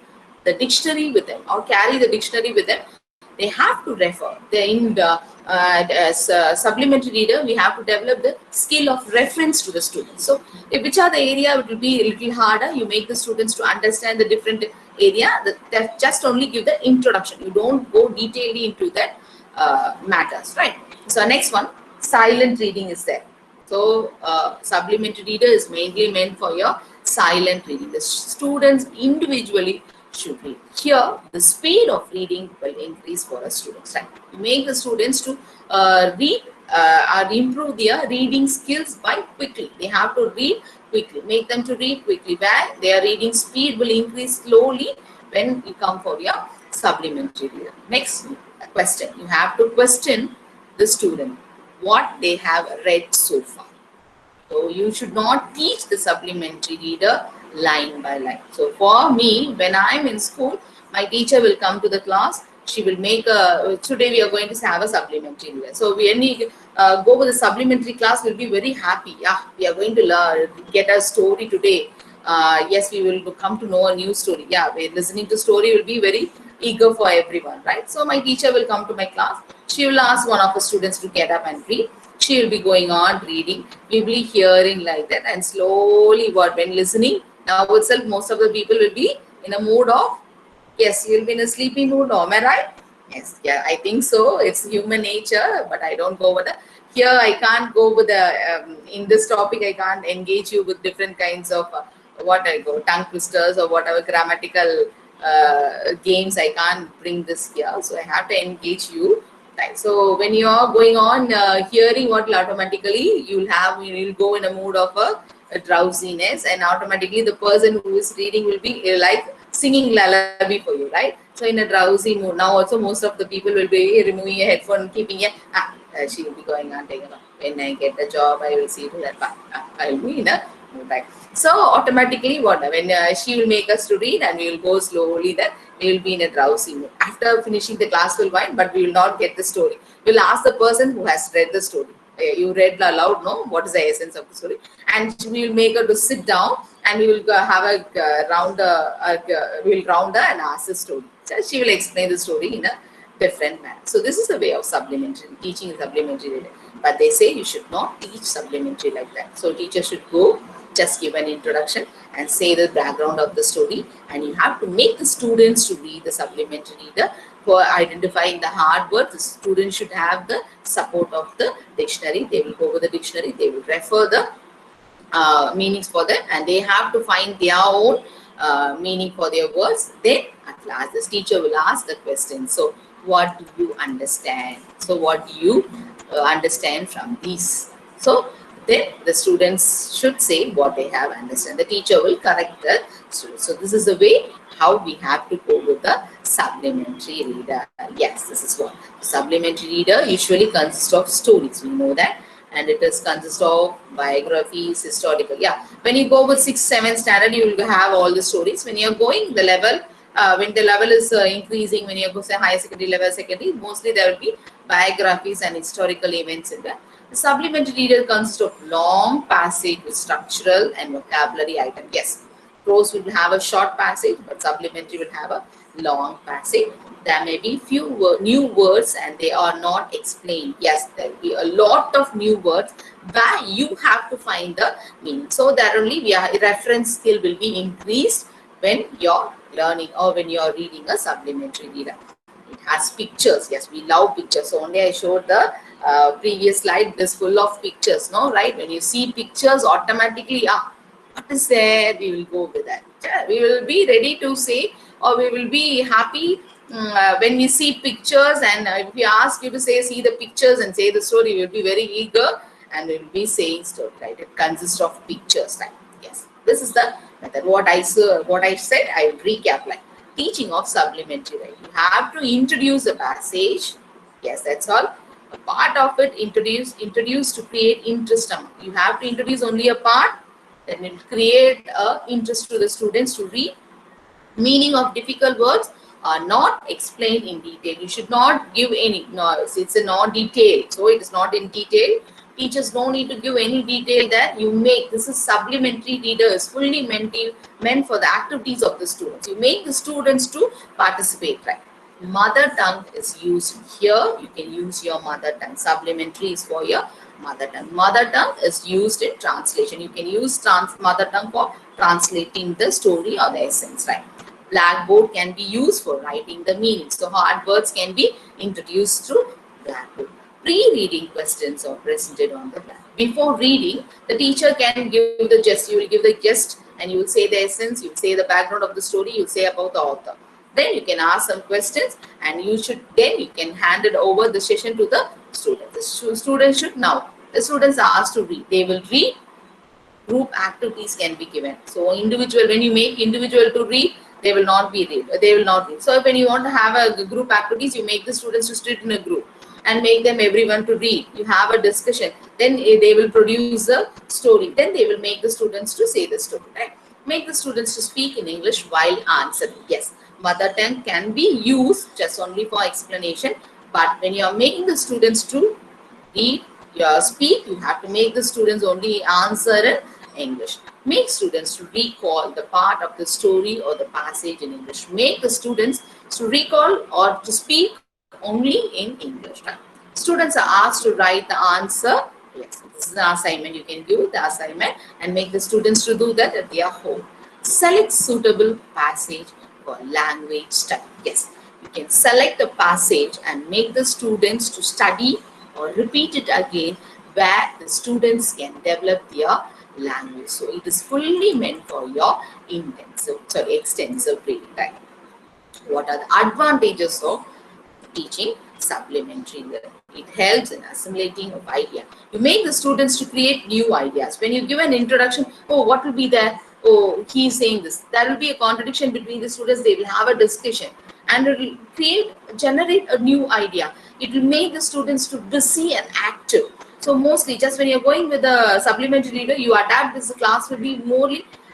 the dictionary with them or carry the dictionary with them. They have to refer. As a supplementary reader, we have to develop the skill of reference to the students. So, which are the area it will be a little harder. You make the students to understand the different area. That just only give the introduction. You don't go detailedly into that matters, right? So, next one, silent reading is there. So, supplementary reader is mainly meant for your silent reading. The students individually should read. Here, the speed of reading will increase for a student. Right? You make the students to read or improve their reading skills by quickly. They have to read quickly. Make them to read quickly. Where their reading speed will increase slowly when you come for your supplementary reader. Next question. You have to question the student what they have read so far. So you should not teach the supplementary reader line by line. So for me, when I'm in school, my teacher will come to the class. She will make today we are going to have a supplementary reader. So when we go with the supplementary class, we'll be very happy. Yeah, we are going to get a story today. Yes, we will come to know a new story. Yeah, we're listening to story will be very eager for everyone, right? So my teacher will come to my class. She will ask one of the students to get up and read. She will be going on reading. We will be hearing like that, and slowly, when listening, now itself, most of the people will be in a mood of, yes, you'll be in a sleepy mood. Am I right? Yes, yeah, I think so. It's human nature, but I don't go with that. Here, I can't go with the, in this topic, I can't engage you with different kinds of, tongue twisters or whatever grammatical games. I can't bring this here. So I have to engage you. Right. So when you are going on hearing what will automatically you'll go in a mood of a drowsiness, and automatically the person who is reading will be like singing lullaby for you, right? So in a drowsy mood. Now also most of the people will be removing a headphone, keeping she will be going on taking on. When I get the job, I will see to that. I will be in a mood, right? So automatically when she will make us to read, and we will go slowly that we will be in a drowsy mood. After finishing the class will wind, but we will not get the story. We'll ask the person who has read the story. You read aloud, no? What is the essence of the story? And we will make her to sit down, and we will have a we will round her and ask the story. So she will explain the story in a different manner. So this is a way of supplementary teaching supplementary reading. But they say you should not teach supplementary like that. So teacher should go, just give an introduction and say the background of the story, and you have to make the students to read the supplementary reader. For identifying the hard words, the students should have the support of the dictionary. They will go over the dictionary, they will refer the meanings for them, and they have to find their own meaning for their words. Then at last the teacher will ask the question, so what do you understand? So what do you understand from these? So then the students should say what they have understood. The teacher will correct the students. So this is the way how we have to go with the supplementary reader. Yes, this is what. Supplementary reader usually consists of stories. We know that. And it is consists of biographies, historical. Yeah, when you go with 6th, 7th standard, you will have all the stories. When you are going the level, when the level is increasing, when you go say higher secondary level, secondary, mostly there will be biographies and historical events in there. The supplementary reader consists of long passage with structural and vocabulary items. Yes, prose will have a short passage, but supplementary will have a long passage. There may be few new words and they are not explained. Yes, there will be a lot of new words where you have to find the meaning. So that only reference skill will be increased when you're learning or when you're reading a supplementary reader. It has pictures. Yes, we love pictures. So only I showed the previous slide. It is full of pictures, no? Right? When you see pictures, automatically, what is there? We will go with that. Yeah, we will be ready to say, or we will be happy when we see pictures. And if we ask you to say, see the pictures and say the story, we will be very eager and we will be saying story. Right? It consists of pictures. Right? Yes, this is the method. What I said, I will recap. Like teaching of supplementary. Right? You have to introduce a passage. Yes, that's all. A part of it introduce to create interest. You have to introduce only a part, then it will create a interest to the students to read. Meaning of difficult words are not explained in detail. You should not give any, no, it's a non-detail. So it is not in detail. Teachers don't need to give any detail that you make. This is supplementary reader is fully meant for the activities of the students. You make the students to participate, right? Mother tongue is used here. You can use your mother tongue. Supplementary is for your mother tongue. Mother tongue is used in translation. You can use mother tongue for translating the story or the essence, right? Blackboard can be used for writing the meaning. So hard words can be introduced through blackboard. Pre-reading questions are presented on the blackboard. Before reading, the teacher can give the gist. You will give the gist and you will say the essence, you will say the background of the story, you will say about the author. Then you can ask some questions and you can hand it over the session to the student. The students should now, the students are asked to read. They will read. Group activities can be given. So individual, when you make individual to read, they will not read. So when you want to have a group activities, you make the students to sit in a group and make them everyone to read. You have a discussion. Then they will produce a story. Then they will make the students to say the story, right? Make the students to speak in English while answering. Yes, mother tongue can be used just only for explanation. But when you are making the students to read, speak, you have to make the students only answer in English. Make students to recall the part of the story or the passage in English. Make the students to recall or to speak only in English. Right? Students are asked to write the answer. Yes, this is the assignment. You can give the assignment and make the students to do that at their home. Select suitable passage for language study. Yes, you can select a passage and make the students to study or repeat it again where the students can develop their language. So it is fully meant for your extensive reading. Right? What are the advantages of teaching supplementary learning? It helps in assimilating of idea. You make the students to create new ideas. When you give an introduction, oh, what will be there? Oh, he is saying this. There will be a contradiction between the students. They will have a discussion and it will generate a new idea. It will make the students to busy and active. So mostly just when you're going with the supplementary reader, you adapt this class will be more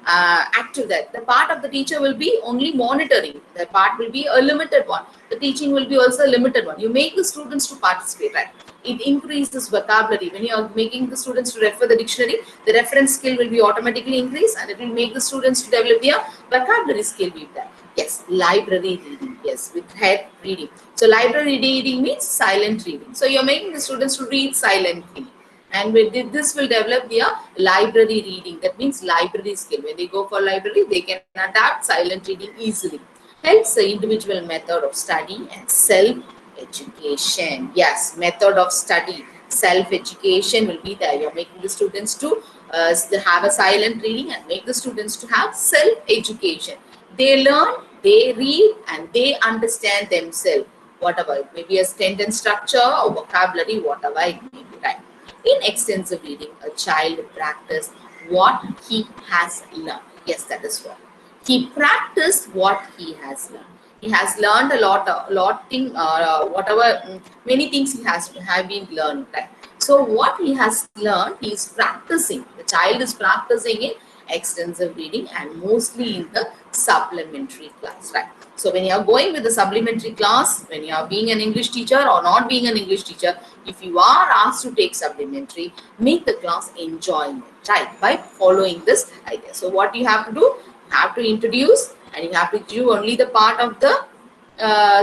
active there. The part of the teacher will be only monitoring. The part will be a limited one. The teaching will be also a limited one. You make the students to participate, right? It increases vocabulary. When you are making the students to refer the dictionary, the reference skill will be automatically increased and it will make the students to develop their vocabulary skill with that. Yes, library reading. Yes, with head reading. So library reading means silent reading. So you're making the students to read silently. And with this will develop their library reading. That means library skill. When they go for library, they can adapt silent reading easily. Helps the individual method of study and self-education. Yes, method of study. Self-education will be there. You're making the students to have a silent reading and make the students to have self-education. They learn, they read, and they understand themselves. Whatever, it may be a sentence structure or vocabulary, whatever it may be, right? In extensive reading, a child practices what he has learned. Yes, that is what. He practiced what he has learned. He has learned many things he have been learned. Right? So what he has learned, he is practicing. The child is practicing in extensive reading and mostly in the supplementary class. Right? So when you are going with the supplementary class, when you are being an English teacher or not being an English teacher, if you are asked to take supplementary, make the class enjoyment, right? By following this idea. So what you have to do, you have to introduce and you have to do only the part of the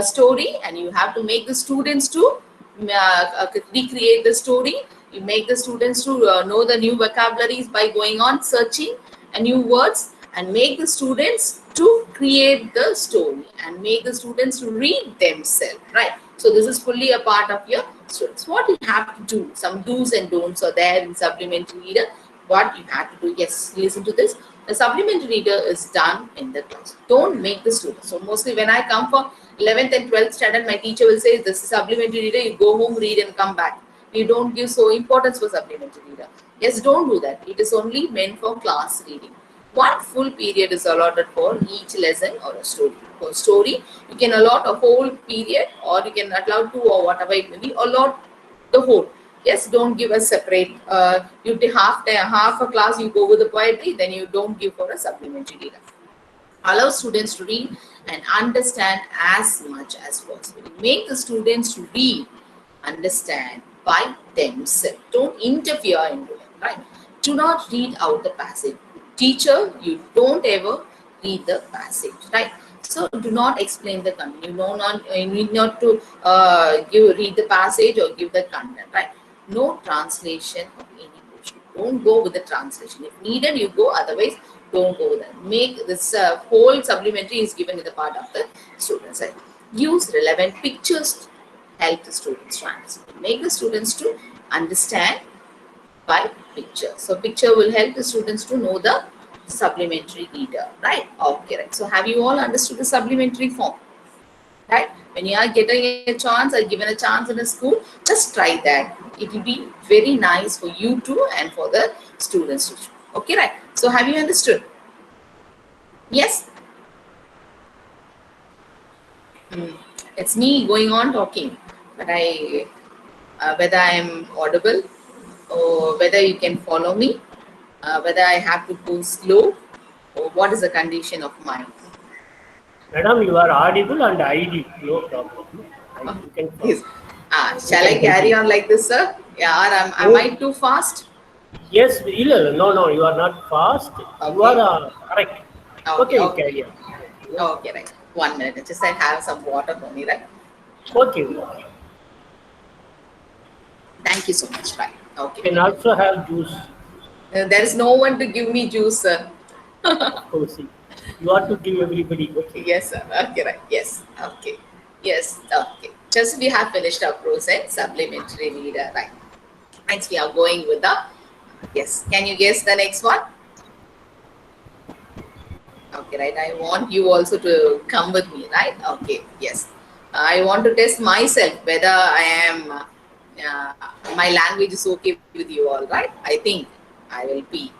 story and you have to make the students to recreate the story. You make the students to know the new vocabularies by going on searching and new words and make the students to create the story and make the students to read themselves, right? So this is fully a part of your students. What you have to do, some do's and don'ts are there in supplementary reader. What you have to do, yes, listen to this. The supplementary reader is done in the class. Don't make the students. So mostly when I come for 11th and 12th standard, my teacher will say, this is supplementary reader, you go home, read and come back. You don't give so importance for supplementary reader. Yes, don't do that. It is only meant for class reading. One full period is allotted for each lesson or a story. For story, you can allot a whole period or you can allow 2 or whatever it may be, allot the whole. Yes, don't give a separate, you take half a class, you go with the poetry, then you don't give for a supplementary reader. Allow students to read and understand as much as possible. Make the students to read, understand, by themselves. Don't interfere into it, right? Do not read out the passage. Teacher, you don't ever read the passage, right? So do not explain the content. You need not to read the passage or give the content, right? No translation of any portion. Don't go with the translation. If needed, you go. Otherwise, don't go with that. Make this whole supplementary is given in the part of the students. Right? Use relevant pictures to help the students to understand. Make the students to understand by picture. So picture will help the students to know the supplementary reader, right? Okay, right. So have you all understood the supplementary form? Right? When you are getting a chance or given a chance in a school, just try that. It will be very nice for you too and for the students too. Okay, right? So have you understood? Yes? It's me going on talking, but whether I am audible or whether you can follow me, whether I have to go slow or what is the condition of mine. Madam, you are audible and ID, no problem. You can Yes. Shall I carry on like this, sir? Yeah, or am I too fast? Yes, no, you are not fast. Okay. You are correct. Okay, carry on. Okay, right. 1 minute. Just I have some water for me, right? Okay. Thank you so much, right? Okay. You can also have juice. There is no one to give me juice, sir. Of course, you have to give everybody. Okay. Yes, sir. Okay, right. Yes. Okay. Yes. Okay. Just we have finished our Prose and supplementary reader, right? Next, we are going with the, yes. Can you guess the next one? Okay, right. I want you also to come with me, right? Okay. Yes. I want to test myself whether I am, my language is okay with you all, right? I think I will be.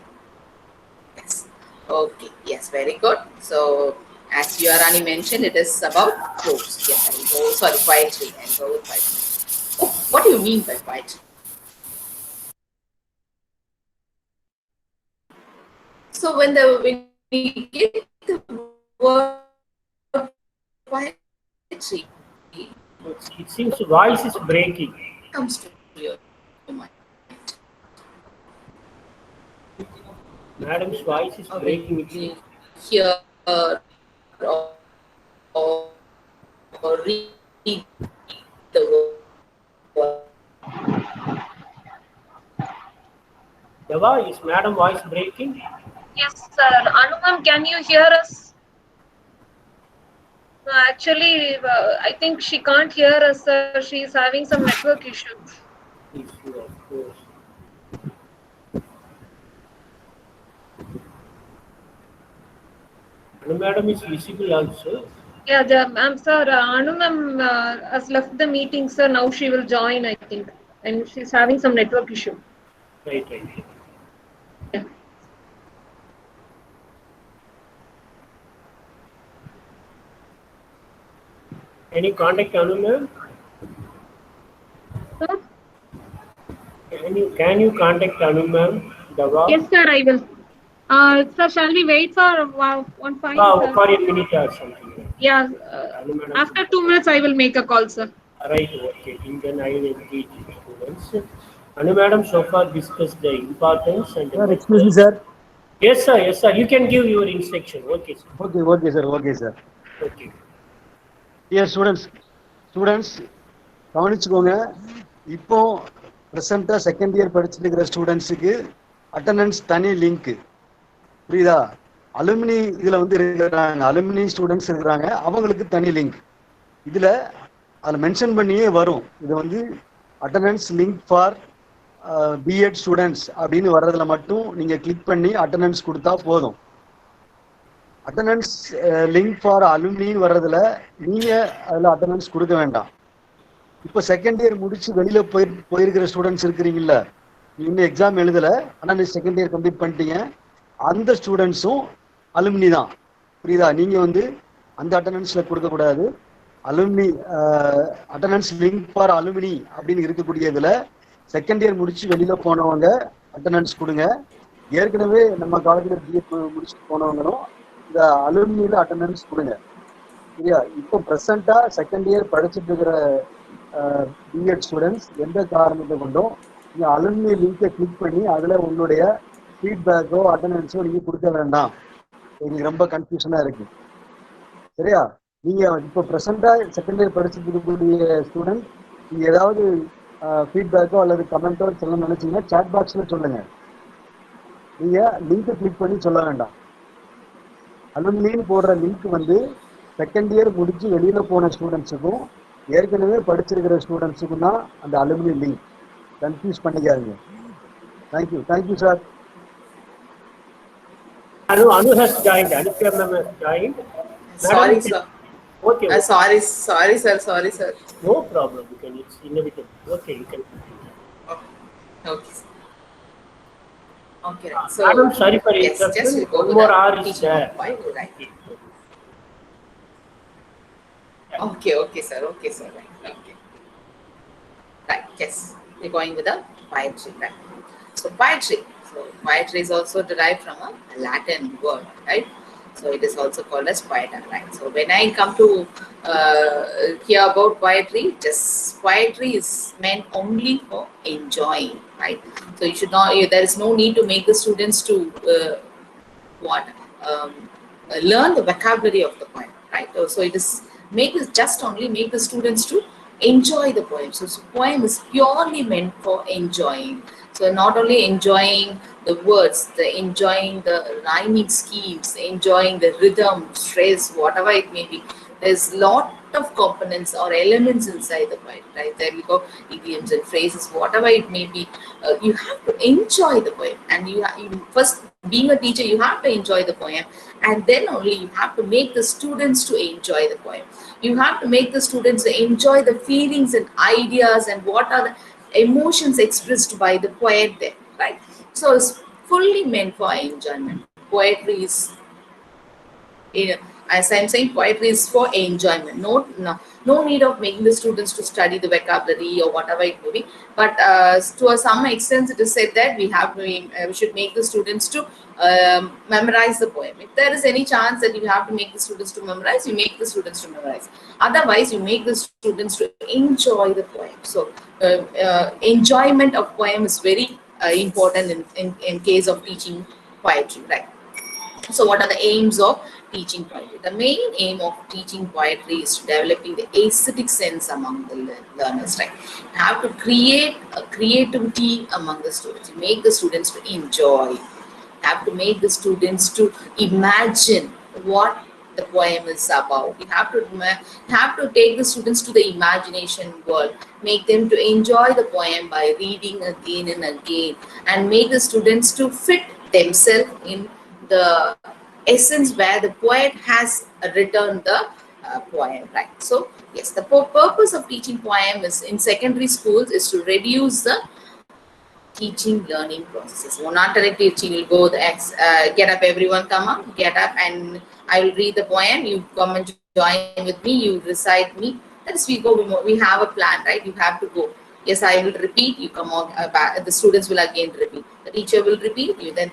Yes. Okay. Yes. Very good. So, as Yorani mentioned, it is about prose. Yes, I will go. Sorry, poetry. I will go with poetry. Oh, what do you mean by poetry? So when we get the word poetry, It seems voice is breaking. Comes to your mind. Madam's voice is breaking. Here or read the word. Deva, is Madam voice breaking? Yes, sir. Anumam, can you hear us? No, actually, I think she can't hear us, sir. She is having some network issues. Of course. Madam is visible also. Yeah, ma'am, sir. Anumam has left the meeting, sir. Now she will join, I think. And she's having some network issue. Right. Yeah. Any contact, Anu ma'am? Sir? Can you contact Anu ma'am? Yes, sir, I will. Sir, shall we wait for 1 5? For a minute or something. Yeah. After 2 minutes, I will make a call, sir. Right, okay. Then I will engage students. Anu madam so far discussed the importance and. Sir, excuse me, sir. Yes, sir. You can give your instruction. Okay, sir. Okay, sir. Okay. Dear students, கவனிச்சுக்கோங்க. இப்போ ப்ரெசென்ட்டா second year படிச்சுட்டு இருக்கிற ஸ்டூடெண்ட்ஸுக்கு attendance தனி link, புரியுதா? Alumni இதுல வந்து இருக்கிறாங்க, அலுமினி ஸ்டூடெண்ட்ஸ் இருக்கிறாங்க, அவங்களுக்கு தனி லிங்க். இதுல அதில் மென்ஷன் பண்ணியே வரும். இது வந்து attendance link for BEd students அப்படின்னு வர்றதுல மட்டும் நீங்க கிளிக் பண்ணி அட்டெண்டன்ஸ் கொடுத்தா போதும். அட்டெண்டன்ஸ் லிங்க் ஃபார் அலுமினின்னு வர்றதுல நீங்க அதில் அட்டெண்டன்ஸ் கொடுக்க வேண்டாம். இப்போ செகண்ட் இயர் முடிச்சு வெளியில போயிருக்கிற ஸ்டூடெண்ட்ஸ் இருக்கிறீங்கல்ல, இன்னும் எக்ஸாம் எழுதல, ஆனால் நீ செகண்ட் இயர் கம்ப்ளீட் பண்ணிட்டீங்க, அந்த ஸ்டூடெண்ட்ஸும் அலுமினி தான், புரியுதா? நீங்க வந்து அந்த அட்டெண்டன்ஸ்ல கொடுக்கக்கூடாது. Alumni attendance link for alumni அப்படின்னு இருக்கக்கூடியதுல செகண்ட் இயர் முடிச்சு வெளியில போனவங்க அட்டெண்டன்ஸ் கொடுங்க. ஏற்கனவே நம்ம காலேஜில் பிஎட் முடிச்சுட்டு போனவங்களும் இந்த அலுமினியில அட்டெண்டன்ஸ் கொடுங்க, சரியா? இப்போ ப்ரெசண்டா செகண்ட் இயர் படிச்சுட்டு இருக்கிற பிஎட் ஸ்டூடெண்ட்ஸ் எந்த காரணத்தை கொண்டும் நீங்க அலுமினி லிங்கை கிளிக் பண்ணி அதுல உங்களுடைய ஃபீட்பேக்கோ அட்டண்டன்ஸோ நீங்க கொடுக்க வேண்டாம். எங்களுக்கு ரொம்ப கன்ஃபியூஷனா இருக்கு. சரியா? நீங்க இப்போ ப்ரெசென்டா செகண்ட் இயர் படிச்சுட்டு இருக்கக்கூடிய ஸ்டூடெண்ட் நீங்க ஏதாவது ஃபீட்பேக்கோ அல்லது கமெண்ட்டோ சொல்ல நினைச்சீங்கன்னா சாட் பாக்ஸ்ல சொல்லுங்க. நீங்க லிங்கை கிளிக் பண்ணி சொல்ல வேண்டாம். அலுமினின்னு போடுற லிங்க் வந்து செகண்ட் இயர் முடிச்சு வெளியில போன ஸ்டூடெண்ட்ஸுக்கும் ஏற்கனவே படிச்சிருக்கிற ஸ்டூடெண்ட்ஸுக்கும் தான் அந்த அலுமினி லிங்க். கன்ஃபியூஸ் பண்ணிக்காதீங்க. Thank you sir. Anu has joined. Anupya ma'am has joined. Sorry, sir. Okay. Sorry, sir. No problem. You can. It's inevitable. Okay, you can. Okay. Okay. So, Madam, sorry for yes, interruption. just we'll go One to more the hour is teaching there. point, right? Okay, sir. Right. Okay. Right. Yes, we're going with the poetry. Right. So poetry is also derived from a Latin word, right? So it is also called as poeta, right? So when I come to hear about poetry, poetry is meant only for enjoying, right? So you should not. There is no need to make the students to learn the vocabulary of the poem, right? So it is just only make the students to enjoy the poem. So poem is purely meant for enjoying. So not only enjoying the words, enjoying the rhyming schemes, enjoying the rhythm, stress, whatever it may be. There's lot of components or elements inside the poem, right? There we go, idioms and phrases, whatever it may be. You have to enjoy the poem, and you first, being a teacher, you have to enjoy the poem, and then only you have to make the students to enjoy the poem. You have to make the students to enjoy the feelings and ideas and what are the emotions expressed by the poet there, right? So it's fully meant for enjoyment. Poetry is, as I'm saying, poetry is for enjoyment. No need of making the students to study the vocabulary or whatever it may be. But to some extent, it is said that we should make the students to memorize the poem. If there is any chance that you have to make the students to memorize, you make the students to memorize. Otherwise, you make the students to enjoy the poem. So enjoyment of poem is very important in case of teaching poetry, right? So what are the aims of teaching poetry? The main aim of teaching poetry is developing the aesthetic sense among the learners, right? You have to create a creativity among the students. You make the students to enjoy. You have to make the students to imagine what the poem is about. You have to take the students to the imagination world, make them to enjoy the poem by reading again and again, and make the students to fit themselves in the essence where the poet has written the poem, right? So yes, the purpose of teaching poem is in secondary schools is to reduce the teaching learning processes. Monotonic teaching will go get up, everyone come up, get up, and I will read the poem. You come and join with me. You recite me. That is, we have a plan, right? You have to go. Yes, I will repeat. You come on back. The students will again repeat. The teacher will repeat. You then.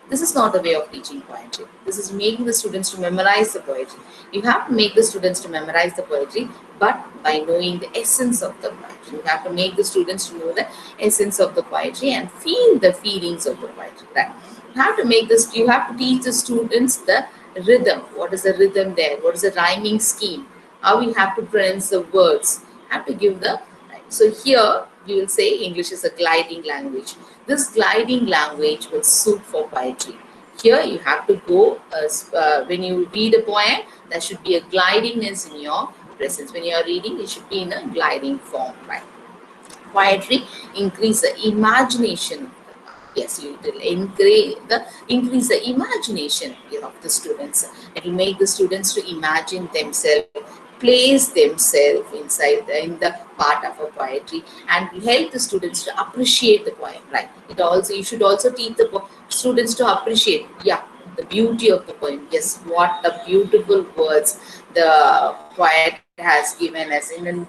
This is not the way of teaching poetry. This is making the students to memorize the poetry. You have to make the students to memorize the poetry, but by knowing the essence of the poetry. You have to make the students to know the essence of the poetry and feel the feelings of the poetry. Right? You have to make this. You have to teach the students the rhythm. What is the rhythm there? What is the rhyming scheme? How we have to pronounce the words. You have to give the. Right? So here we will say English is a gliding language. This gliding language will suit for poetry. Here you have to go, when you read a poem, there should be a glidingness in your presence. When you are reading, it should be in a gliding form, right? Poetry increase the imagination. Yes, you will increase the imagination of the students. It will make the students to imagine themselves, place themselves inside in the part of a poetry, and will help the students to appreciate the poem, right? You should also teach the students to appreciate, the beauty of the poem. Yes, what the beautiful words the poet has given us in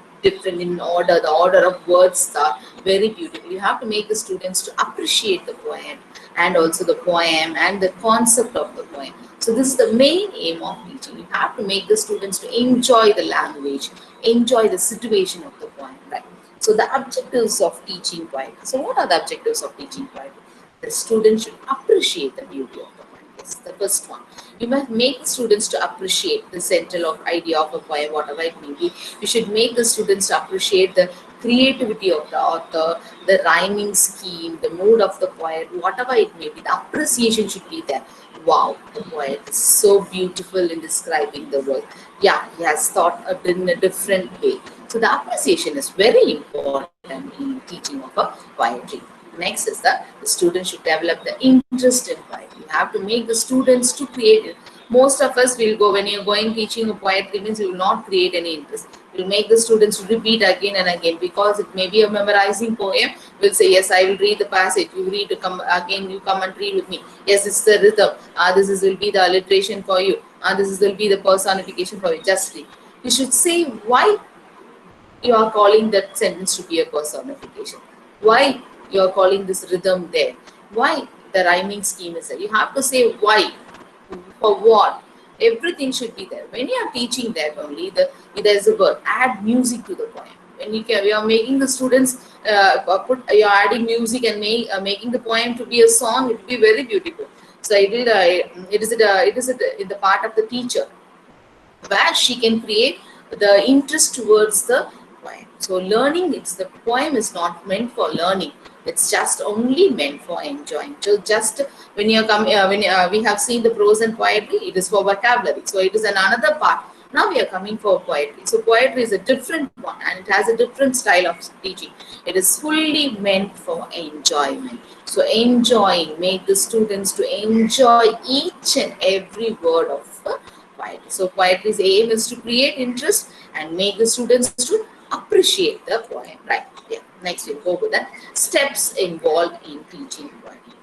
order. The order of words are very beautiful. You have to make the students to appreciate the poem and also the poem and the concept of the poem. So this is the main aim of teaching. You have to make the students to enjoy the language, enjoy the situation of the poem, right? So the objectives of teaching poetry. So what are the objectives of teaching poetry? The students should appreciate the beauty of the poem. This is the first one. You must make the students to appreciate the central of idea of a poem, whatever it may be. You should make the students to appreciate the creativity of the author, the rhyming scheme, the mood of the poet, whatever it may be. The appreciation should be there. Wow, the poet is so beautiful in describing the world. Yeah, he has thought in a different way. So the appreciation is very important in teaching of a poetry. Next is that the students should develop the interest in poetry. You have to make the students to create it. Most of us will go, when you're going teaching a poetry, means you will not create any interest. You'll make the students repeat again and again, because it may be a memorizing poem. We'll say, yes, I will read the passage. You read to come again, you come and read with me. Yes, it's the rhythm. Will be the alliteration for you. Will be the personification for you. Just read. You should say why you are calling that sentence to be a personification. Why you are calling this rhythm there? Why the rhyming scheme is there? You have to say why, for what. Everything should be there. When you are teaching that only, there's a word, add music to the poem. When you are making the students, you are adding music and making the poem to be a song, it will be very beautiful. So it is in the part of the teacher, where she can create the interest towards the poem. So learning, the poem is not meant for learning. It's just only meant for enjoying. So just when you come, we have seen the prose and poetry, it is for vocabulary. So it is another part. Now we are coming for poetry. So poetry is a different one, and it has a different style of teaching. It is fully meant for enjoyment. So enjoying, make the students to enjoy each and every word of poetry. So poetry's aim is to create interest and make the students to appreciate the poem, right? Yeah. Next we'll go with the steps involved in teaching poetry.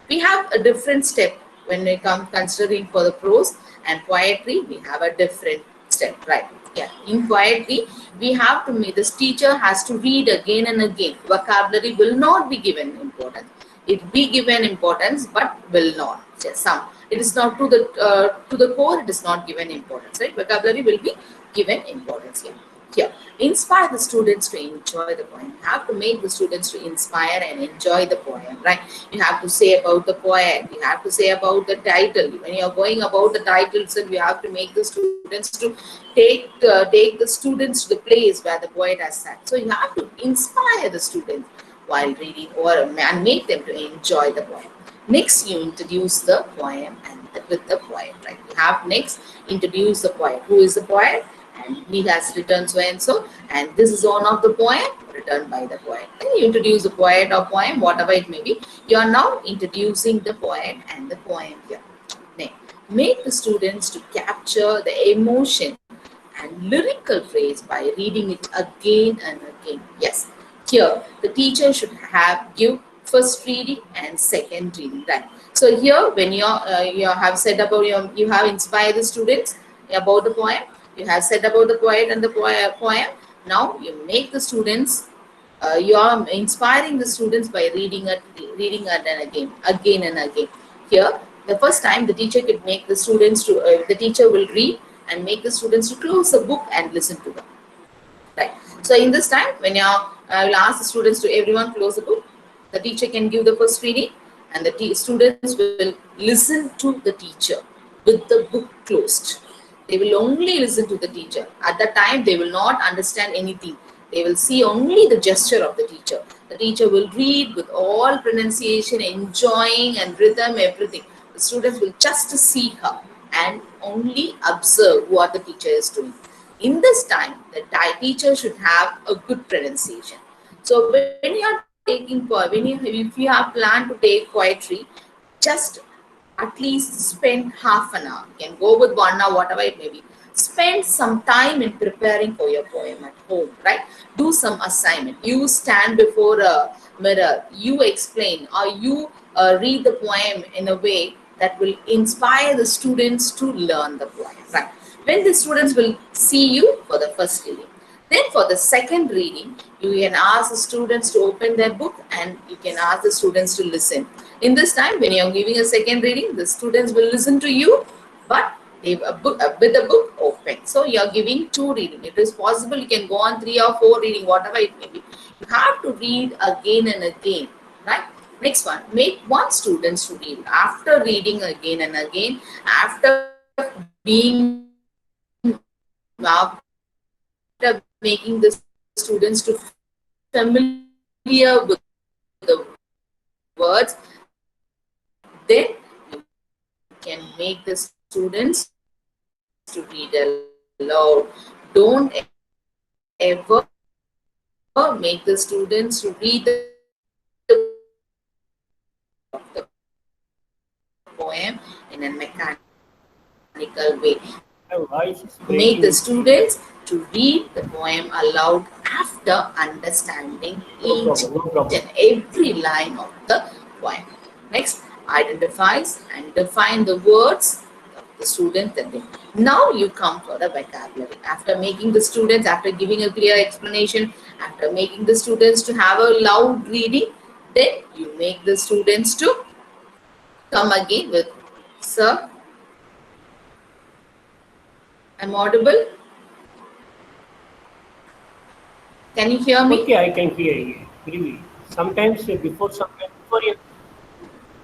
We have a different step when we come considering for the prose and poetry. We have a different step, right? Yeah. In poetry, we have to make this teacher has to read again and again. Vocabulary will not be given importance. It be given importance, but will not. Just some. It is not to the core. It is not given importance, right? Vocabulary will be given importance here. Here, inspire the students to enjoy the poem. You have to make the students to inspire and enjoy the poem, right? You have to say about the poet. You have to say about the title. When you are going about the titles, and you have to make the students to take the students to the place where the poet has sat. So you have to inspire the students while reading, and make them to enjoy the poem. Next, you introduce the poem with the poet, right? You have next introduce the poet. Who is the poet? And he has written so and so, and this is one of the poem written by the poet. Then you introduce the poet or poem, whatever it may be. You are now introducing the poet and the poem here. Next, make the students to capture the emotion and lyrical phrase by reading it again and again. Yes, here the teacher should give first reading and second reading, right? So here, when you have said about you have inspired the students about the poem. You have said about the poet and the poem. Now you make the students, you are inspiring the students by reading it and again and again. Here, the first time the teacher could make the students to, the teacher will read and make the students to close the book and listen to them. Right. So in this time, when I will ask the students to everyone close the book, the teacher can give the first reading, and the students will listen to the teacher with the book closed. They will only listen to the teacher. At that time, they will not understand anything. They will see only the gesture of the teacher. The teacher will read with all pronunciation, enjoying and rhythm, everything. The students will just see her and only observe what the teacher is doing. In this time, the teacher should have a good pronunciation. So when you are taking, if you have planned to take poetry, just at least spend half an hour. You can go with 1 hour, whatever it may be. Spend some time in preparing for your poem at home, right? Do some assignment. You stand before a mirror, you explain, or you read the poem in a way that will inspire the students to learn the poem, right? When the students will see you for the first reading. Then for the second reading, you can ask the students to open their book and you can ask the students to listen. In this time, when you are giving a second reading, the students will listen to you Leave a book with the book open. So you are giving 2 reading. It is possible you can go on 3 or 4 reading, whatever it may be. You have to read again and again, right? Next one, make 1 student to read. After reading again and again, after being after making the students to familiar with the words, then you can make the students to read aloud. Don't ever make the students to read the poem in a mechanical way. My voice is Make the breaking. students to read the poem aloud after understanding No each problem, no problem. and every line of the poem. Next, identifies and define the words of the student. Now you come for the vocabulary. After making the students, after giving a clear explanation, after making the students to have a loud reading, then you make the students to come again with, sir, I'm audible? Can you hear me? Okay, I can hear you. Sometimes before you,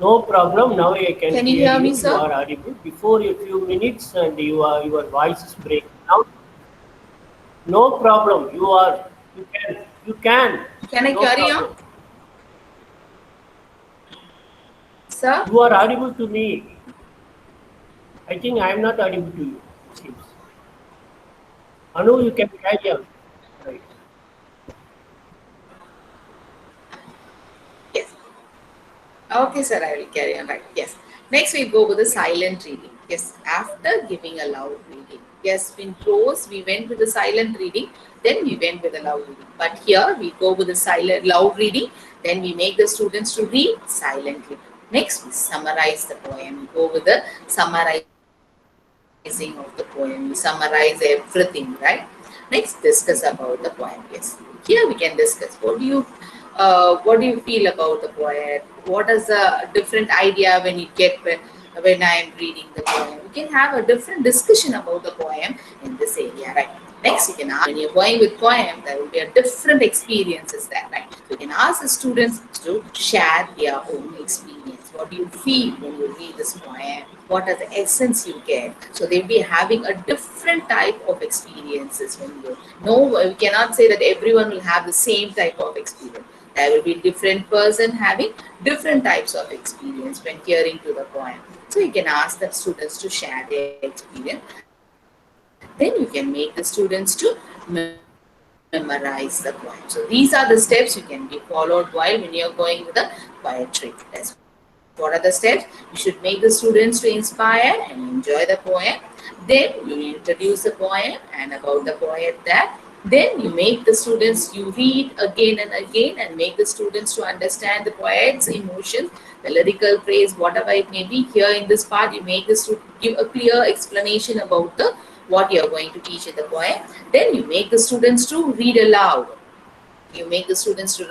no problem. Now I can Can you hear hear you. me, You sir? are audible. Before a few minutes, and your voice is breaking. Now, no problem. You can. Can I No carry on? problem. Sir? You are audible to me. I think I am not audible to you. It seems. Anu, you can carry on. Right. Yes. Okay, sir, I will carry on. Right. Yes. Next, we go with the silent reading. Yes. After giving a loud reading. Yes, in prose, we went with the silent reading, then we went with the loud reading. But here, we go with the silent, loud reading, then we make the students to read silently. Next, we summarize the poem. We go with the summarizing of the poem. We summarize everything, right? Next, discuss about the poem. Yes, here we can discuss. What do you feel about the poem? What is the different idea when you get when I am reading the poem? We can have a different discussion about the poem in this area, right? Next, you can ask, when you're going with poem, there will be a different experiences there, right? You can ask the students to share their own experience. What do you feel when you read this poem? What are the essence you get? So they'll be having a different type of experiences when you know. We cannot say that everyone will have the same type of experience. There will be different person having different types of experience when hearing to the poem. So you can ask the students to share their experience. Then you can make the students to memorize the poem. So these are the steps you can be followed while when you're going with the poetry. That's what are the steps? You should make the students to inspire and enjoy the poem. Then you introduce the poem and about the poet that. Then you make the students, you read again and again and make the students to understand the poet's emotions, the lyrical phrase, whatever it may be. Here in this part, you make the student give a clear explanation about the what you are going to teach in the poem. Then you make the students to read aloud. You make the students to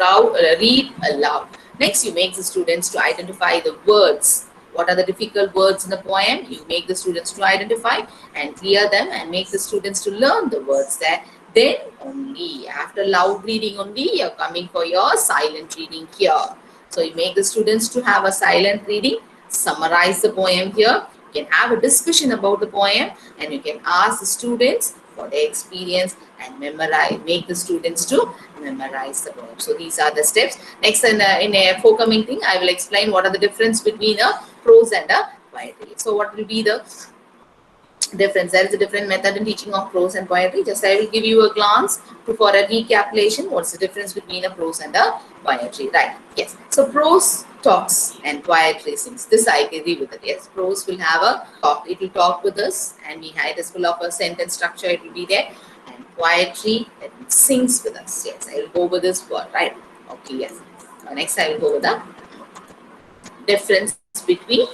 read aloud. Next, you make the students to identify the words. What are the difficult words in the poem? You make the students to identify and clear them and make the students to learn the words there. Then only, after loud reading only, you're coming for your silent reading here. So you make the students to have a silent reading, summarize the poem here. You can have a discussion about the poem and you can ask the students for their experience and memorize, make the students to memorize the poem. So these are the steps. Next, in a forthcoming thing, I will explain what are the difference between a prose and a poetry. So what will be the difference? There is a different method in teaching of prose and poetry. Just I will give you a glance for a recapitulation. What's the difference between a prose and a poetry? Right. Yes. So prose talks and poetry sings. This I agree with it. Yes. Prose will have a talk. It will talk with us and it is full of a sentence structure. It will be there. And poetry, it sings with us. Yes. I will go with this word. Right. Okay. Yes. Next I will go with the difference between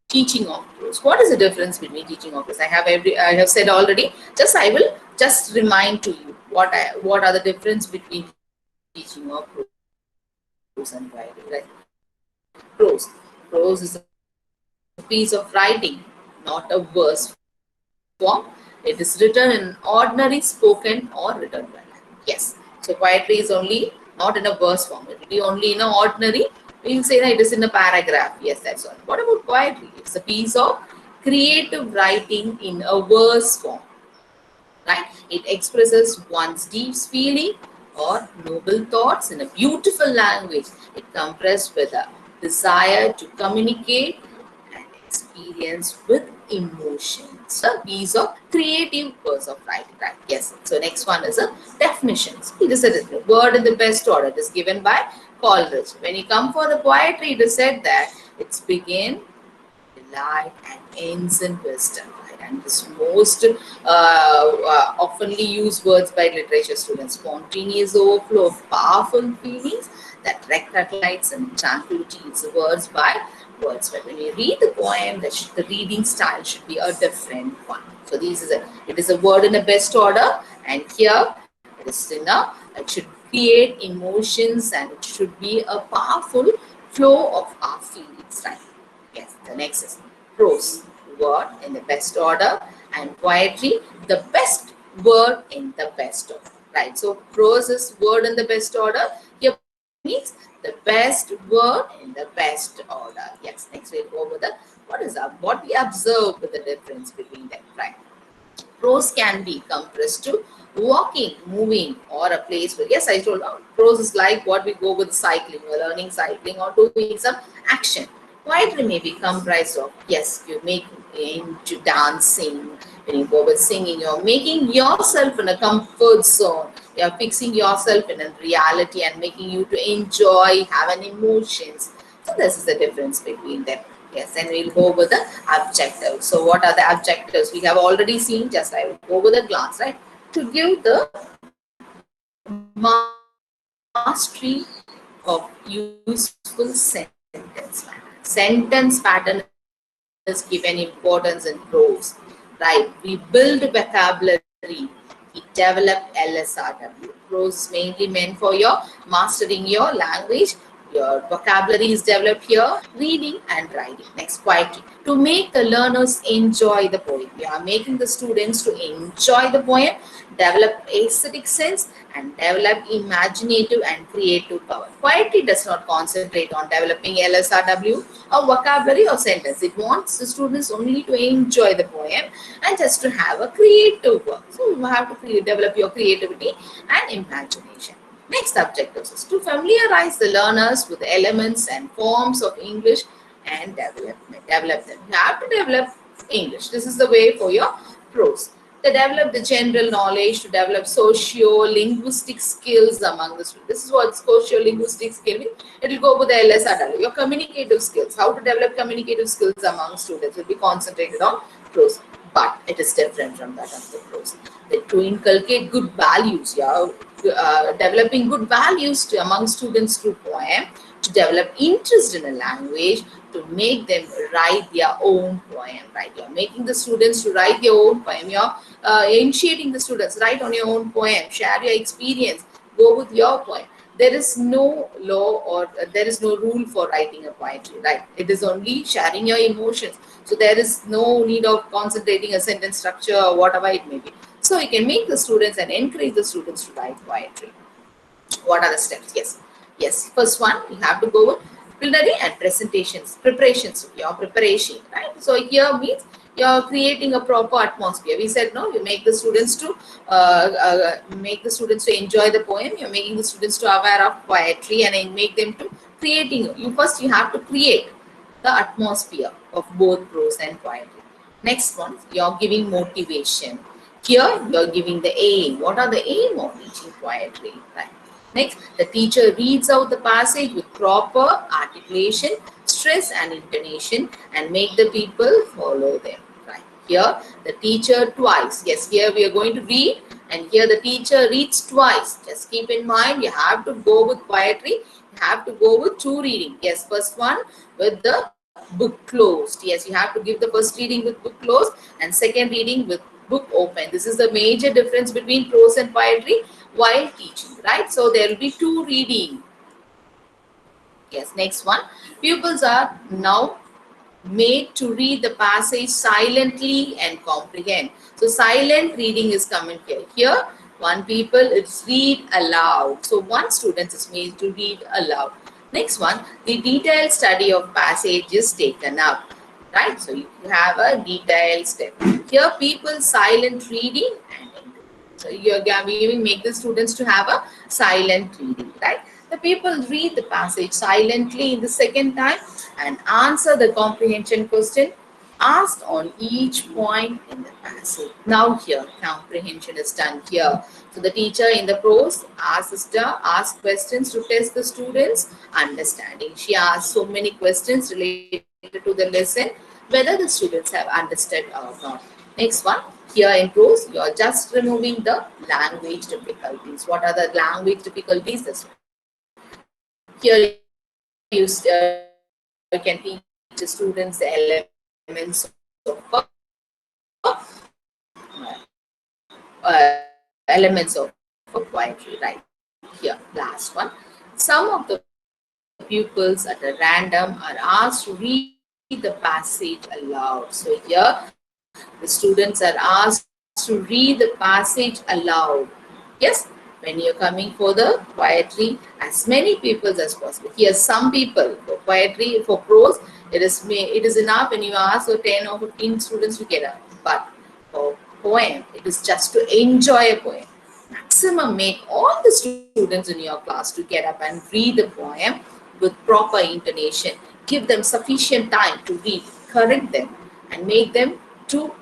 teaching of prose. What is the difference between teaching of prose? I have said already. Just I will just remind to you what are the difference between teaching of prose and poetry. Right? Prose is a piece of writing, not a verse form. It is written in ordinary spoken or written language. Yes. So poetry is only not in a verse form. It will be only in an ordinary. We will say that it is in a paragraph. Yes, that's all. What about poetry? It's a piece of creative writing in a verse form. Right? It expresses one's deep feeling or noble thoughts in a beautiful language. It compressed with a desire to communicate and experience with emotion. So these are creative words of writing. Right? Yes. So next one is a definitions. It is a word in the best order. It is given by Coleridge. When you come for the poetry, it is said that it's begin, delight, and ends in wisdom. Right? And this most oftenly used words by literature students. Spontaneous overflow of powerful feelings that recognize and tranquility. It's words by words. But when you read the poem, the reading style should be a different one. So it is a word in a best order, and here it is it should create emotions, and it should be a powerful flow of our feelings. Right? Yes, the next is prose, word in the best order, and poetry, the best word in the best order. Right? So prose is word in the best order. Here means the best word in the best order. Yes, next we'll go over what we observe with the difference between them. Right? Prose can be compressed to walking, moving, or a place where, yes, I told you, prose is like what we go with cycling, we're learning cycling or doing some action. Poetry may be comprised of, yes, you make into dancing. When you go with singing, you're making yourself in a comfort zone. You're fixing yourself in a reality and making you to enjoy, have an emotions. So this is the difference between them. Yes, and we'll go over the adjectives. So what are the adjectives? We have already seen, just I will go with a glance, right? To give the mastery of useful sentence pattern. Sentence pattern is given importance in prose, right? We build vocabulary. We develop LSRW. Prose is mainly meant for your mastering your language. Your vocabulary is developed here, reading and writing. Next, poetry. To make the learners enjoy the poem. We are making the students to enjoy the poem, develop aesthetic sense, and develop imaginative and creative power. Poetry does not concentrate on developing LSRW or vocabulary or sentence. It wants the students only to enjoy the poem and just to have a creative work. So you have to develop your creativity and imagination. Next objectives is to familiarize the learners with the elements and forms of English and develop them. You have to develop English. This is the way for your prose. To develop the general knowledge, to develop socio-linguistic skills among the students. This is what socio-linguistic skill means. It will go with the LSRW. Your communicative skills. How to develop communicative skills among students will be concentrated on prose. But it is different from that of the prose. To inculcate good values, developing good values among students through poem, to develop interest in a language, to make them write their own poem. Right? You're making the students to write their own poem. You're initiating the students, write on your own poem, share your experience, go with your poem. There is no law or there is no rule for writing a poetry, right? It is only sharing your emotions. So there is no need of concentrating a sentence structure or whatever it may be. So you can make the students and encourage the students to write poetry. What are the steps? Yes. First one, you have to go with preliminary and preparations, your preparation, right? So here means you're creating a proper atmosphere. We said no, you make the students to enjoy the poem. You're making the students to aware of poetry and make them to creating. You have to create the atmosphere of both prose and poetry. Next one, you're giving motivation. Here, you're giving the aim. What are the aim of teaching poetry? Right. Next, the teacher reads out the passage with proper articulation, stress and intonation and make the people follow them. Right. Here, the teacher twice. Yes, here we are going to read and here the teacher reads twice. Just keep in mind, you have to go with poetry. You have to go with two reading. Yes, first one with the book closed. Yes, you have to give the first reading with book closed and second reading with book open. This is the major difference between prose and poetry while teaching, right? So there will be two reading. Yes, next one. Pupils are now made to read the passage silently and comprehend. So silent reading is coming here. Here, one people is read aloud. So one student is made to read aloud. Next one, the detailed study of passage is taken up. Right? So you have a detailed step. Here, people silent reading and so you're giving make the students to have a silent reading, right? The people read the passage silently in the second time and answer the comprehension question asked on each point in the passage. Now here, comprehension is done here. So the teacher in the prose asks questions to test the students' understanding. She asks so many questions related to the lesson, whether the students have understood or not. Next one, here in prose, you are just removing the language difficulties. What are the language difficulties? This here you can teach the students the elements of poetry, right? Here, last one. Some of the pupils at a random are asked to read the passage aloud. So here, the students are asked to read the passage aloud. Yes, when you're coming for the poetry, as many people as possible. Here, some people for poetry, for prose, it is enough when you ask 10 or 15 students to get up. But for poem, it is just to enjoy a poem. Maximum make all the students in your class to get up and read the poem with proper intonation. Give them sufficient time to read, correct them, and make them to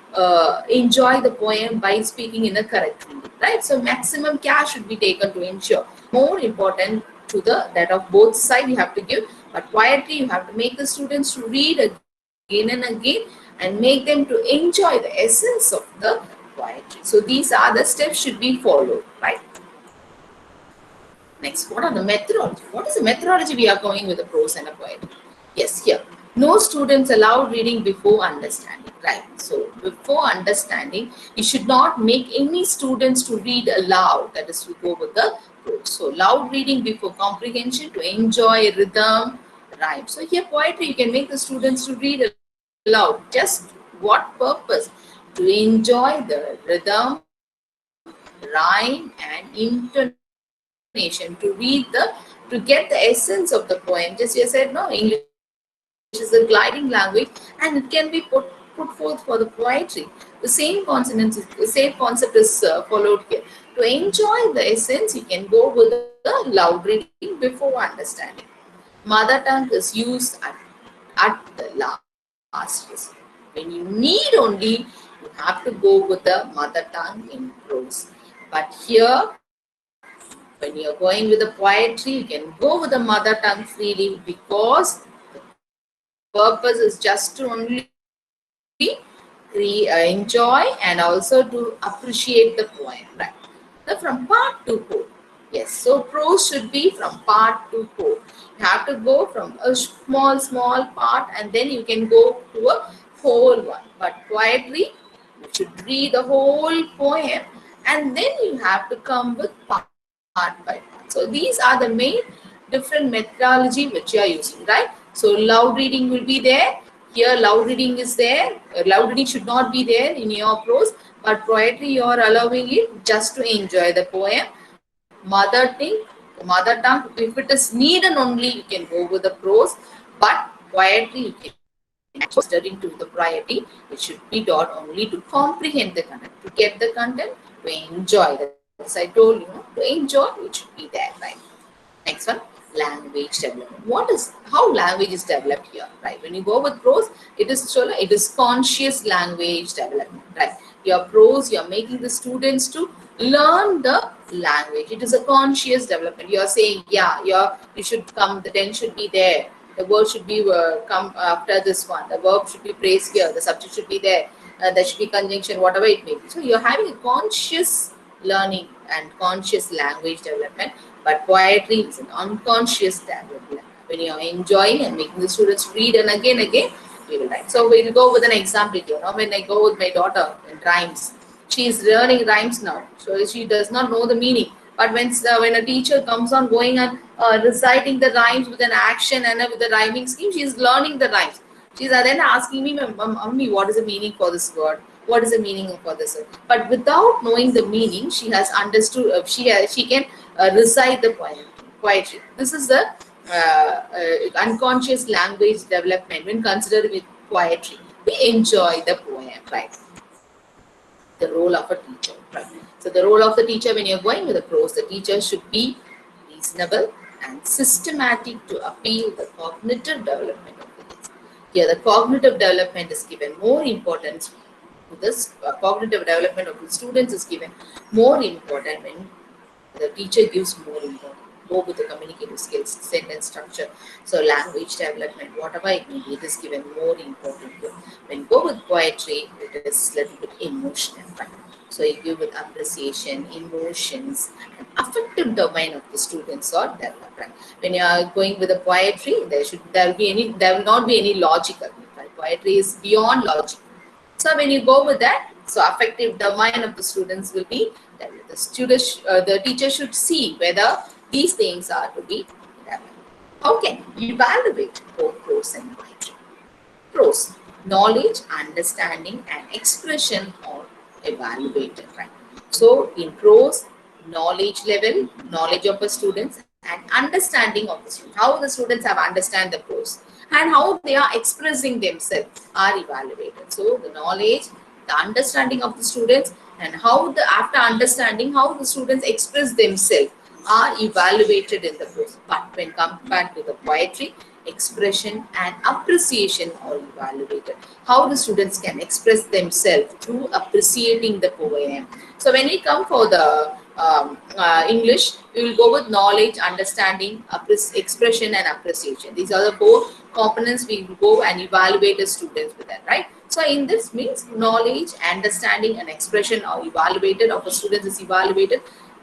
enjoy the poem by speaking in a correct reading, right? So maximum care should be taken to ensure. More important to the that of both sides you have to give, but poetry you have to make the students to read again and again and make them to enjoy the essence of the poetry. So these are the steps should be followed, right? Next, what are the methodology? What is the methodology we are going with the prose and a poetry? Yes, here. No students allowed reading before understanding, right? So before understanding, you should not make any students to read aloud. That is to go with the prose. So loud reading before comprehension to enjoy rhythm, rhyme. So here poetry, you can make the students to read aloud. Just what purpose? To enjoy the rhythm, rhyme and intonation. To get the essence of the poem. Just you said no, English is a gliding language and it can be put forth for the poetry. The same concept is followed here. To enjoy the essence, you can go with the loud reading before understanding. Mother tongue is used at the last resort. When you need only, you have to go with the mother tongue in prose. But here, when you're going with the poetry, you can go with the mother tongue freely because purpose is just to only enjoy and also to appreciate the poem, right? So from part to whole. Yes, so prose should be from part to whole. You have to go from a small part and then you can go to a whole one. But poetry, you should read the whole poem and then you have to come with part by part. So these are the main different methodology which you are using, right? So loud reading will be there. Here loud reading is there. Loud reading should not be there in your prose, but poetry you are allowing it just to enjoy the poem. Mother tongue, if it is needed only, you can go with the prose, but poetry you can studying to the priority. It should be taught only to comprehend the content, to get the content, to enjoy it. As I told you, to enjoy, it should be there, right? Next one, language development. How language is developed here, right? When you go with prose, it is conscious language development, right? Your prose, you're making the students to learn the language. It is a conscious development. You're saying, yeah, you should come, the tense should be there. The word should be come after this one. The verb should be placed here. The subject should be there. There should be conjunction, whatever it may be. So you're having a conscious learning and conscious language development. But poetry is an unconscious development. When you're enjoying and making the students read and again, we will write. So we'll go with an example here. When I go with my daughter in rhymes, she is learning rhymes now. So she does not know the meaning. But when a teacher comes on going and reciting the rhymes with an action and with a rhyming scheme, she is learning the rhymes. She's then asking me, Mummy, what is the meaning for this word? What is the meaning for this word? But without knowing the meaning, she has understood. She can recite the poetry. This is the unconscious language development when considered with poetry. We enjoy the poem, right? The role of a teacher, right? So the role of the teacher when you're going with the prose, the teacher should be reasonable and systematic to appeal the cognitive development of the kids. Here, the cognitive development is given more importance to this. Cognitive development of the students is given more important when the teacher gives more importance. Go with the communicative skills, sentence structure, so language development, whatever it may be, it is given more important. When go with poetry, it is little bit emotional, right? So you give with appreciation, emotions, and affective domain of the students or developed. Right? When you are going with the poetry, there will not be any logical. Right? Poetry is beyond logic. So when you go with that, so affective domain of the students will be developed. The teacher should see whether these things are to be developed. How can you evaluate both prose and poetry? Prose, knowledge, understanding, and expression are evaluated. Right? So in prose, knowledge level, knowledge of the students, and understanding of the students, how the students have understand the prose and how they are expressing themselves are evaluated. So the knowledge, the understanding of the students, and how after understanding how the students express themselves are evaluated in the prose. But when compared to the poetry, expression and appreciation are evaluated. How the students can express themselves through appreciating the poem. So when we come for the English, we will go with knowledge, understanding, expression, and appreciation. These are the 4 components we will go and evaluate the students with that, right? So in this means knowledge, understanding, and expression are evaluated, of the students is evaluated.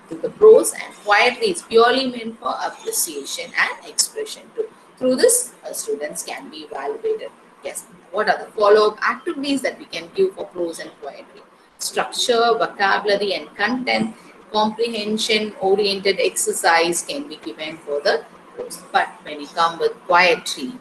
The prose and poetry is purely meant for appreciation and expression too. Through this, students can be evaluated. Yes. What are the follow-up activities that we can give for prose and poetry? Structure, vocabulary, and content, comprehension-oriented exercise can be given for the prose. But when you come with poetry,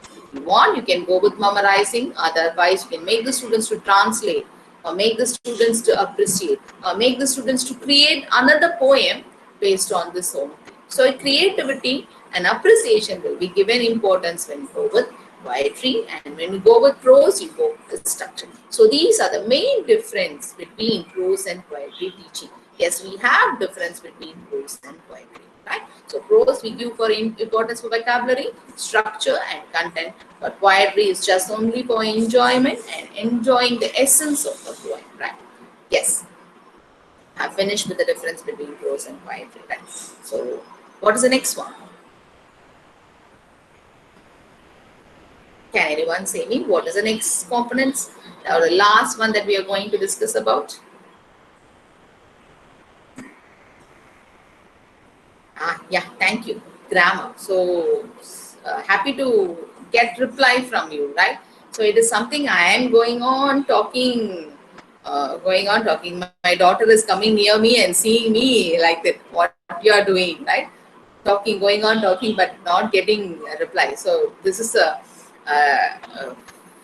if you want, you can go with memorizing. Otherwise, you can make the students to translate, or make the students to appreciate, or make the students to create another poem based on this own. So creativity and appreciation will be given importance when you go with poetry, and when you go with prose, you go with structure. So these are the main difference between prose and poetry teaching. Yes, we have difference between prose and poetry, right? So prose we give for importance for vocabulary, structure, and content, but poetry is just only for enjoyment and enjoying the essence of the poem, right? Yes, I've finished with the difference between prose and poetry, right? So what is the next one? Can anyone say me what is the next components or the last one that we are going to discuss about? Yeah, thank you. Grammar. So happy to get reply from you, right? So it is something I am going on talking. My daughter is coming near me and seeing me like that. What you are doing, right? Going on talking, but not getting a reply. So this is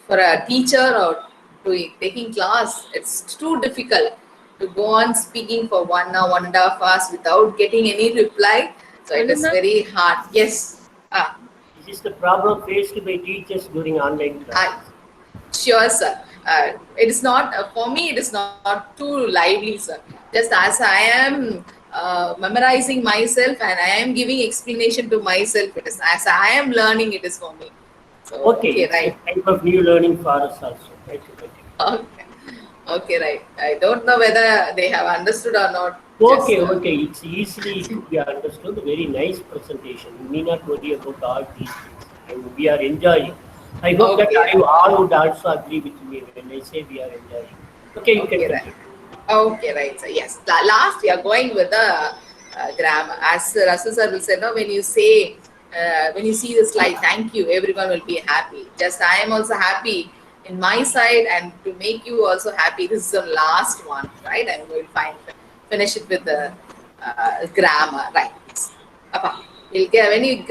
for a teacher or taking class. It's too difficult to go on speaking for 1 hour, 1.5 hours without getting any reply. So it is very hard. Yes. This is the problem faced by teachers during online class. Sure, sir. It is not, for me, it is not too lively, sir. Just as I am memorizing myself and I am giving explanation to myself, it is as I am learning, it is for me. So, okay, right. A type of new learning for us also. Right. Okay, right. I don't know whether they have understood or not. Okay, it's easily to be understood. Very nice presentation. You need not worry about all these things. And we are enjoying. I hope that you all would also agree with me when I say we are enjoying. Okay, you can continue. Okay, right. So yes, last we are going with the grammar. As Rasu sir will say, no, when you say, when you see the slide, thank you, everyone will be happy. Just I am also happy in my side, and to make you also happy, this is the last one, right? And we'll finish it with the grammar, right? When you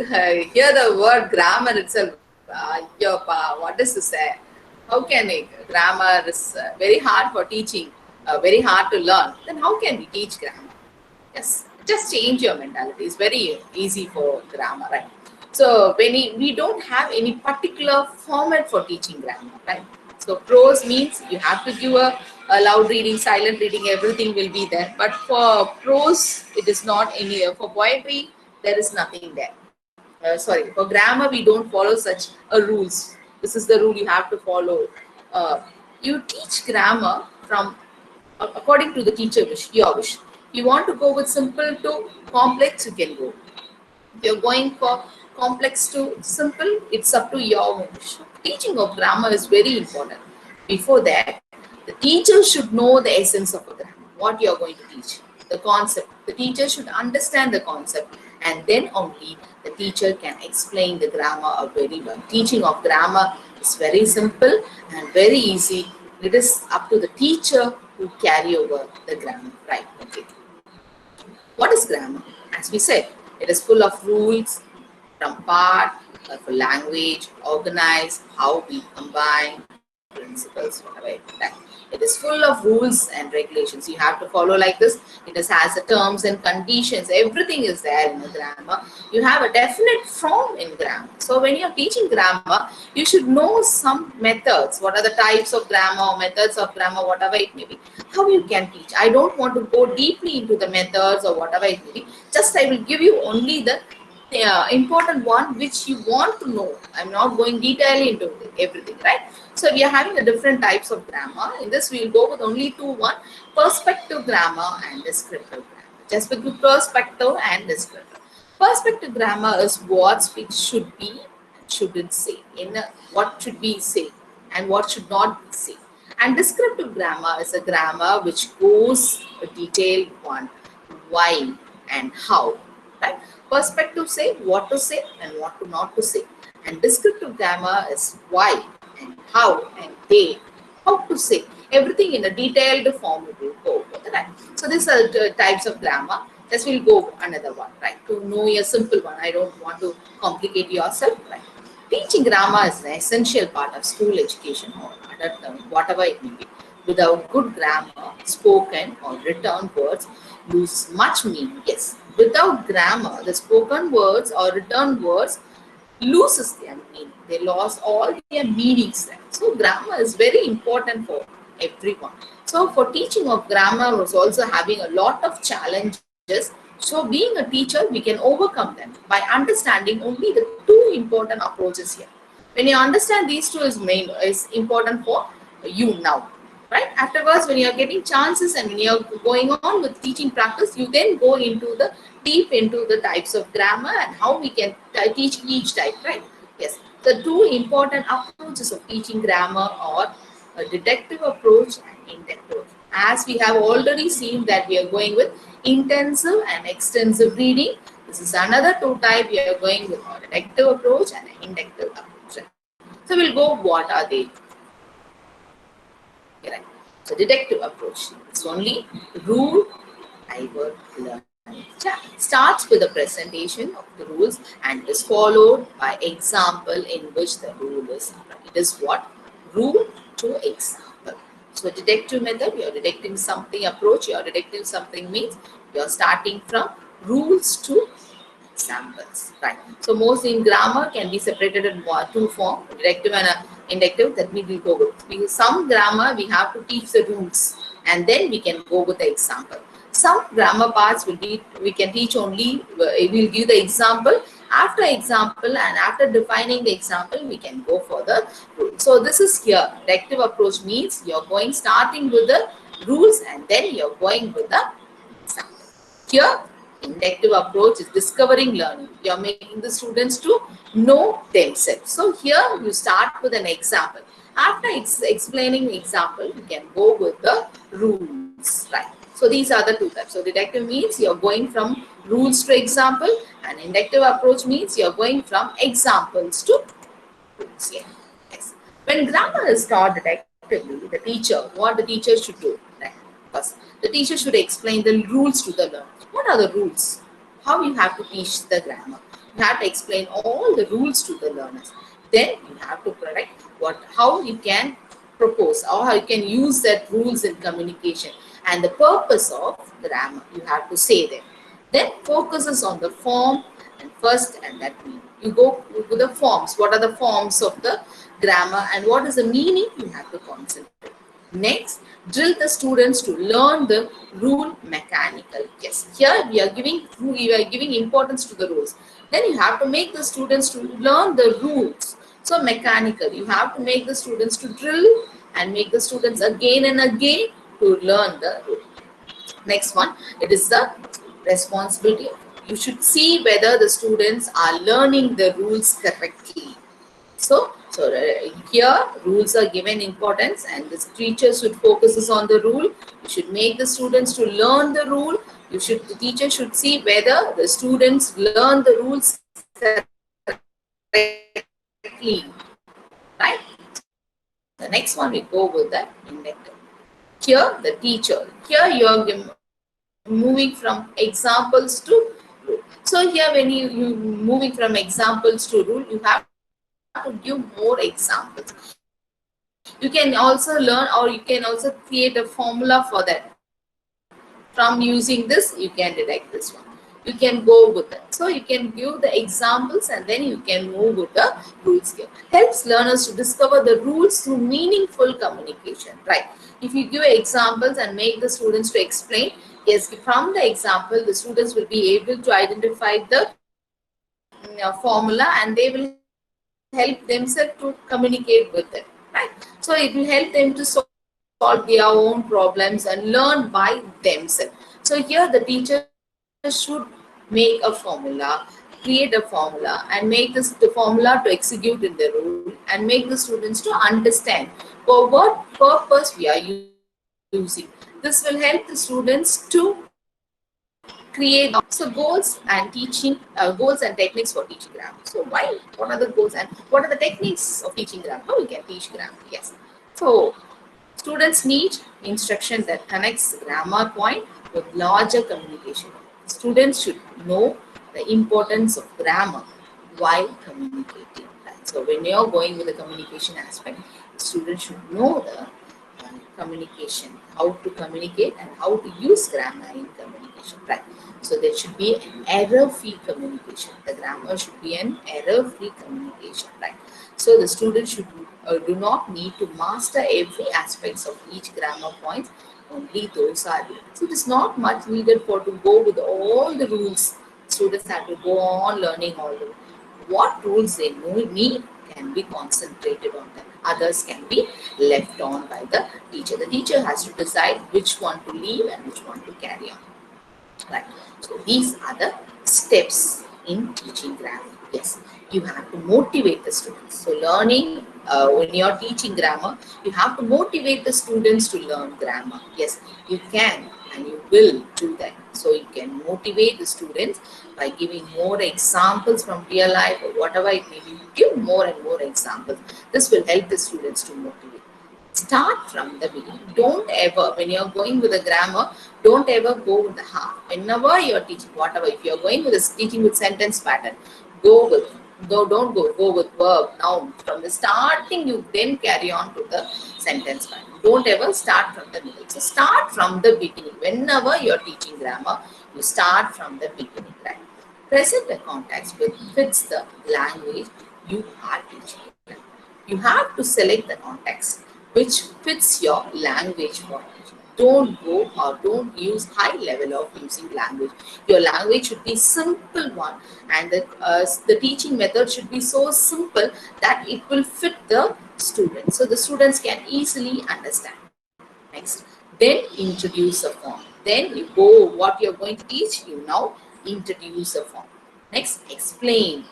hear the word grammar itself, What is this? How can it? Grammar is very hard for teaching, very hard to learn. Then how can we teach grammar? Yes, just change your mentality. It's very easy for grammar, right? So when we don't have any particular format for teaching grammar, right? So prose means you have to give a loud reading, silent reading, everything will be there. But for prose, it is not any. For poetry, there is nothing there. Sorry, for grammar, we don't follow such rules. This is the rule you have to follow. You teach grammar from according to the teacher wish, your wish. You want to go with simple to complex, you can go. If you're going for complex to simple, it's up to your wish. Teaching of grammar is very important. Before that, the teacher should know the essence of a grammar, what you're going to teach, the concept. The teacher should understand the concept, and then only the teacher can explain the grammar very well. Teaching of grammar is very simple and very easy. It is up to the teacher to carry over the grammar, right? Okay. What is grammar? As we said, it is full of rules from part, for language, organize, how we combine, principles, whatever. It is full of rules and regulations. You have to follow like this. It has the terms and conditions. Everything is there in the grammar. You have a definite form in grammar. So when you're teaching grammar, you should know some methods. What are the types of grammar or methods of grammar, whatever it may be. How you can teach. I don't want to go deeply into the methods or whatever it may be. Just I will give you only the important one which you want to know. I'm not going detailedly into everything, right? So we are having a different types of grammar. In this, we will go with only one: perspective grammar and descriptive grammar. Just with perspective and descriptive. Perspective grammar is what speech should be and shouldn't say. What should be say and what should not be say. And descriptive grammar is a grammar which goes a detailed one, why and how, right? Perspective say what to say and what to not to say. And descriptive grammar is why and how and they, how to say. Everything in a detailed form will go over, right? So these are the types of grammar. This will go another one, right? To know a simple one. I don't want to complicate yourself, right? Teaching grammar is an essential part of school education or adult, whatever it may be. Without good grammar, spoken or written words lose much meaning. Yes, without grammar, the spoken words or written words loses their meaning. They lost all their meanings there. So grammar is very important for everyone. So for teaching of grammar was also having a lot of challenges. So being a teacher, we can overcome them by understanding only the two important approaches here. When you understand these two is important for you now. Right? Afterwards, when you are getting chances and when you are going on with teaching practice, you then go into the deep into the types of grammar and how we can teach each type, right? Yes. The two important approaches of teaching grammar are a deductive approach and inductive. As we have already seen that we are going with intensive and extensive reading. This is another two type we are going with a deductive approach and an inductive approach. So we'll go, what are they? Right. So deductive approach. It's only rule I will learn. Starts with the presentation of the rules and is followed by example in which the rule is. It is what? Rule to example. So deductive method, you are deducting something approach, you are deducting something means you are starting from rules to examples, right? So most in grammar can be separated in two forms, deductive and inductive. That means we go with. Because some grammar we have to teach the rules and then we can go with the example. Some grammar parts we can teach only, we'll give the example. After example and after defining the example, we can go for the rule. So this is here. Deductive approach means you're going starting with the rules and then you're going with the example. Here, inductive approach is discovering learning. You're making the students to know themselves. So here you start with an example. After explaining the example, you can go with the rules, right? So these are the two types. So deductive means you're going from rules to example, and inductive approach means you're going from examples to rules. Yeah. Yes. When grammar is taught deductively, the teacher, what the teacher should do, right? First, the teacher should explain the rules to the learner. What are the rules? How you have to teach the grammar? You have to explain all the rules to the learners. Then you have to predict how you can propose or how you can use that rules in communication and the purpose of grammar. You have to say them. Then focuses on the form and first and that meaning. You go to the forms. What are the forms of the grammar and what is the meaning? You have to concentrate. Next, drill the students to learn the rule mechanical. Yes, here we are giving importance to the rules. Then you have to make the students to learn the rules. So mechanical, you have to make the students to drill and make the students again and again to learn the rule. Next one, it is the responsibility. You should see whether the students are learning the rules correctly. So here rules are given importance and the teacher should focus on the rule. You should make the students to learn the rule. The teacher should see whether the students learn the rules correctly. Right? The next one we go with the inductive. Here the teacher. Here you are moving from examples to rule. So here when you moving from examples to rule, you have to give more examples. You can also learn or you can also create a formula for that. From using this, you can deduct this one. You can go with it. So you can give the examples and then you can move with the rules here. Helps learners to discover the rules through meaningful communication. Right. If you give examples and make the students to explain, yes, from the example, the students will be able to identify the formula and they will help themselves to communicate with it, right? So it will help them to solve their own problems and learn by themselves. So here the teacher should make a formula, create a formula and make the formula to execute in the rule and make the students to understand for what purpose we are using. This will help the students to create goals and techniques for teaching grammar. So what are the goals and what are the techniques of teaching grammar? How we can teach grammar? Yes. So students need instruction that connects grammar point with larger communication. Students should know the importance of grammar while communicating. Right? So when you are going with the communication aspect, students should know the communication, how to communicate and how to use grammar in communication. Right? So there should be an error-free communication. The grammar should be an error-free communication, right? So the student should do not need to master every aspects of each grammar point. Only those are needed. So it is not much needed for to go with all the rules. Students have to go on learning all the rules. What rules they need can be concentrated on them. Others can be left on by the teacher. The teacher has to decide which one to leave and which one to carry on. Right. So these are the steps in teaching grammar. Yes, you have to motivate the students. So learning, when you are teaching grammar, you have to motivate the students to learn grammar. Yes, you can and you will do that. So you can motivate the students by giving more examples from real life or whatever it may be. Give more and more examples. This will help the students to motivate. Start from the beginning. Don't ever, when you're going with the grammar, don't ever go with the half. Whenever you're teaching, whatever, if you're going with this teaching with sentence pattern, go with verb. Now, from the starting, you then carry on to the sentence pattern. Don't ever start from the middle. So start from the beginning. Whenever you're teaching grammar, you start from the beginning, right? Present the context which fits the language you are teaching. You have to select the context which fits your language for teaching. Don't go or don't use high level of using language. Your language should be simple one and the teaching method should be so simple that it will fit the students. So the students can easily understand. Next, then introduce a form. Then you go what you're going to teach, you now introduce a form. Next, explain.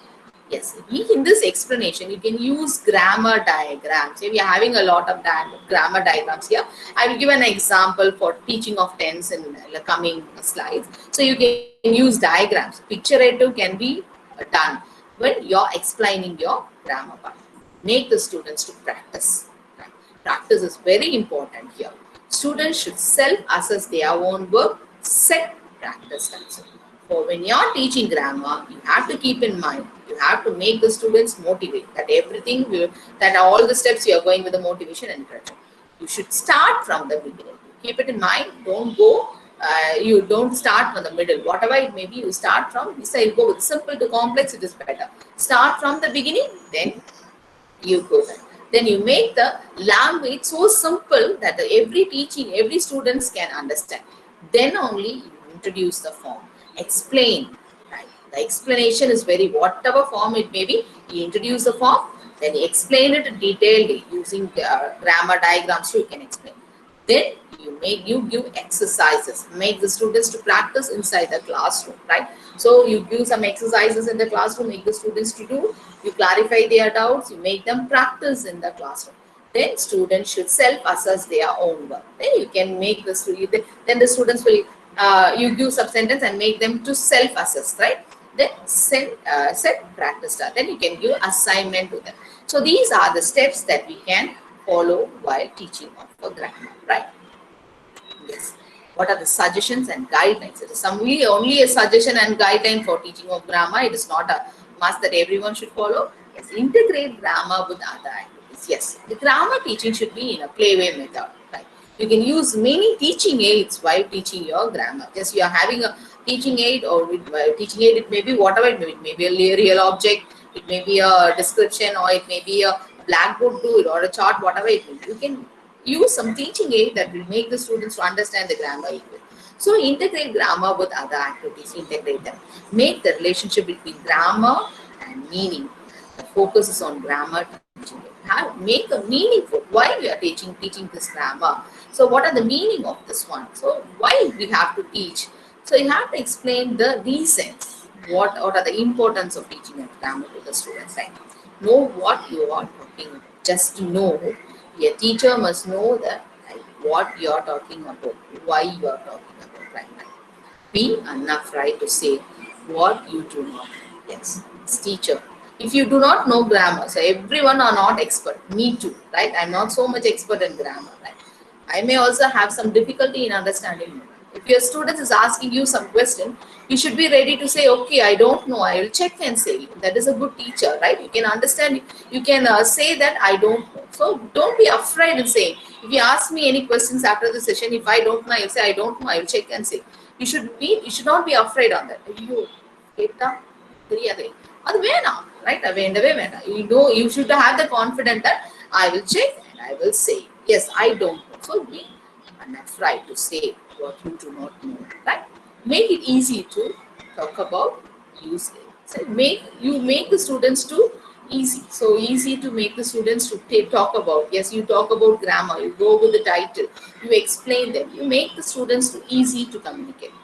Yes, in this explanation, you can use grammar diagrams. If we are having a lot of grammar diagrams here, I will give an example for teaching of tense in the coming slides. So you can use diagrams. Picturative can be done when you're explaining your grammar part. Make the students to practice. Practice is very important here. Students should self-assess their own work, set practice times. For when you're teaching grammar, you have to keep in mind, you have to make the students motivate that everything will, that all the steps you are going with the motivation and encouragement. You should start from the beginning. Keep it in mind. Don't go. You don't start from the middle. Whatever it may be, you start from. You say go with simple to complex. It is better. Start from the beginning, then you go there. Then you make the language so simple that every students can understand. Then only you introduce the form. Explain. Right? The explanation is very, whatever form it may be, you introduce the form, then you explain it detailedly using grammar diagrams, so you can explain. Then you give exercises, make the students to practice inside the classroom, right? So you give some exercises in the classroom, make the students to do, you clarify their doubts, you make them practice in the classroom. Then students should self-assess their own work. Then you can make the student, then the students will, you give some sentence and make them to self-assess, right? Then set practice start. Then you can give assignment to them. So these are the steps that we can follow while teaching of grammar, right? Yes. What are the suggestions and guidelines? It is only a suggestion and guideline for teaching of grammar. It is not a must that everyone should follow. Yes. Integrate grammar with other activities. Yes. The grammar teaching should be in a playway method, right? You can use many teaching aids while teaching your grammar. Yes, you are having a teaching aid, or with teaching aid, it may be whatever it may be. It may be a real object, it may be a description, or it may be a blackboard tool or a chart, whatever it may be. You can use some teaching aid that will make the students to understand the grammar equally. So integrate grammar with other activities, integrate them. Make the relationship between grammar and meaning. The focus is on grammar teaching. Make a meaningful, why we are teaching this grammar. So what are the meaning of this one? So why we have to teach? So you have to explain the reasons. What are the importance of teaching a grammar to the students, right? Know what you are talking about. Just to know, a teacher must know that, right, what you are talking about, why you are talking about, right? Be enough, right, to say what you do not. Yes, it's teacher. If you do not know grammar, so everyone are not expert. Me too, right? I'm not so much expert in grammar, right? I may also have some difficulty in understanding. If your student is asking you some question, you should be ready to say, okay, I don't know, I will check and say. That is a good teacher, right? You can understand, you can say that I don't know. So don't be afraid in saying. If you ask me any questions after the session, if I don't know, I will say I don't know, I will check and say. You should not be afraid on that. அது வேணாம், right? வேண்டவே வேண்டாம். You should have the confidence that I will check and I will say, yes, I don't know. So be unafraid to say what you do not know, right? Make it easy to talk about, use it. So make the students to easy. So easy to make the students to talk about. Yes, you talk about grammar, you go with the title, you explain them, you make the students to easy to communicate.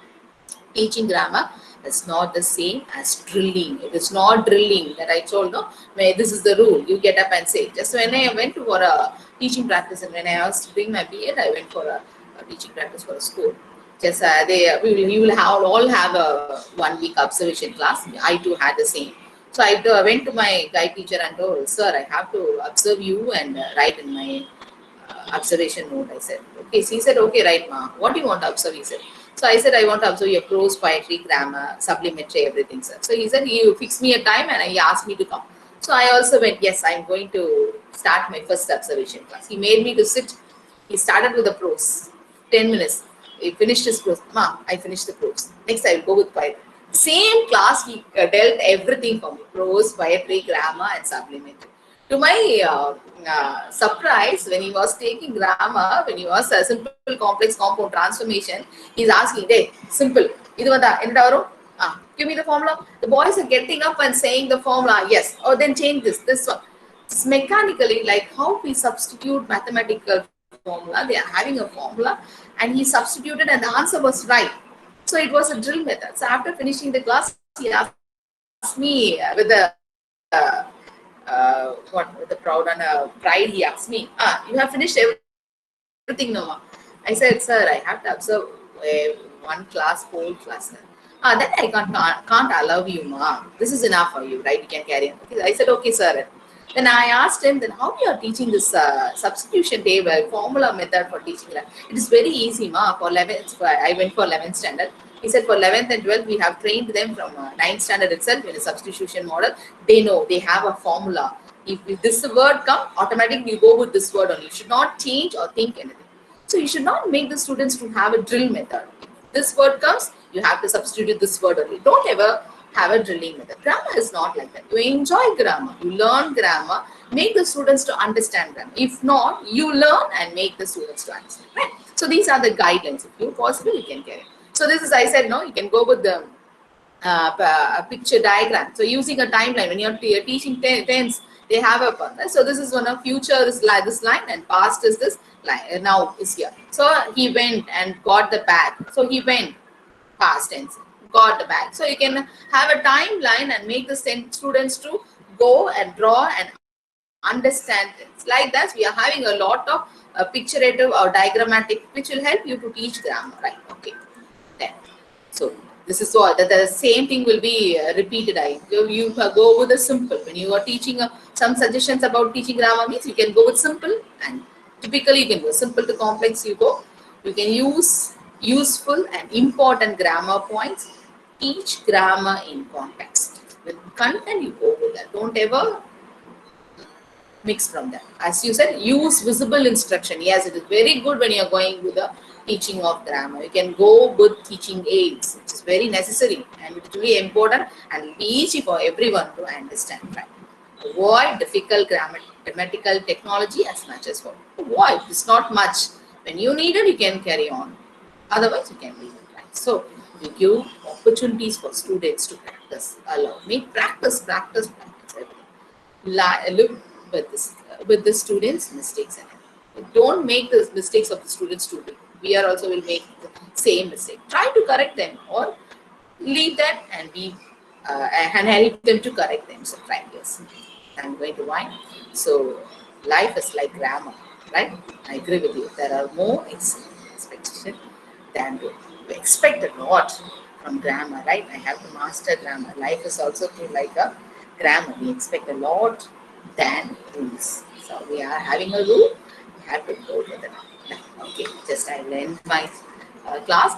Teaching grammar is not the same as drilling. It is not drilling that I told, no, this is the rule. You get up and say. Just when I went for a teaching practice, and when I was doing my BEd, I went for a teaching practice for a school. Just you will all have a 1 week observation class. I too had the same. So I went to my guide teacher and told, sir, I have to observe you and write in my observation note. I said, okay. So he said, okay, right, ma. What do you want to observe? He said. So I said, I want to observe your prose, poetry, grammar, supplementary, everything, sir. So he said, you fix me a time, and he asked me to come. So I also went, yes, I'm going to start my first observation class. He made me to sit. He started with the prose, 10 minutes. He finished his prose. Ma, I finished the prose. Next, I will go with poetry. Same class, he dealt everything for me, prose, poetry, grammar, and supplementary. To my surprise, when he was taking grammar, when he was a simple, complex, compound transformation, he's asking, hey, simple, give me the formula. The boys are getting up and saying the formula, yes, or then change this one. It's mechanically, like how we substitute mathematical formula. They are having a formula, and he substituted, and the answer was right. So it was a drill method. So after finishing the class, he asked me with the with the proud and pride, he asked me, you have finished everything, no, ma? I said, sir, I have to observe one class, whole class. Then I can't allow you, ma. This is enough for you, right? You can carry on. Okay. I said, okay, sir. Then I asked him, then how you are teaching this substitution table, formula method for teaching that? It is very easy, ma. For 11th, I went for 11th standard. He said for 11th and 12th, we have trained them from 9th standard itself in a substitution model. They know, they have a formula. If this word come, automatically you go with this word only. You should not change or think anything. So you should not make the students to have a drill method. If this word comes, you have to substitute this word only. Don't ever have a drilling method. Grammar is not like that. You enjoy grammar, you learn grammar, make the students to understand grammar. If not, you learn and make the students to understand. Right? So these are the guidelines. If you possible, you can carry. So this is, I said, no, you can go with the a picture diagram. So using a timeline, when you're teaching tense, they have a path. So this is one of future is like this line and past is this line. Now is here. So he went and got the bag. So he went, past tense, got the bag. So you can have a timeline and make the students to go and draw and understand things. Like that, we are having a lot of picturative or diagrammatic, which will help you to teach grammar, right? Okay. Then, so this is all. The same thing will be repeated. You go with the simple. When you are teaching some suggestions about teaching grammar means you can go with simple, and typically you can go simple to complex. You can use useful and important grammar points. Teach grammar in context. With content, you go with that. Don't ever mix from that. As you said, use visible instruction. Yes, it is very good when you are going with the teaching of grammar. You can go with teaching aids, which is very necessary and it is really important and will be easy for everyone to understand. Right? Avoid difficult grammatical technology as much as possible. Avoid. It's not much. When you need it, you can carry on. Otherwise, you can leave it. Right? So, you give opportunities for students to practice. Make practice everything. Look with the students' mistakes and everything. Don't make the mistakes of the students too big. We are also will make the same mistake. Try to correct them or leave that and be and help them to correct themselves. Right? Yes. I'm going to wind. So life is like grammar, right? I agree with you. There are more expectations than to expect a lot from grammar, right? I have to master grammar. Life is also like a grammar. We expect a lot than rules. So we are having a rule. We have to go with it. Okay, just I will end my class.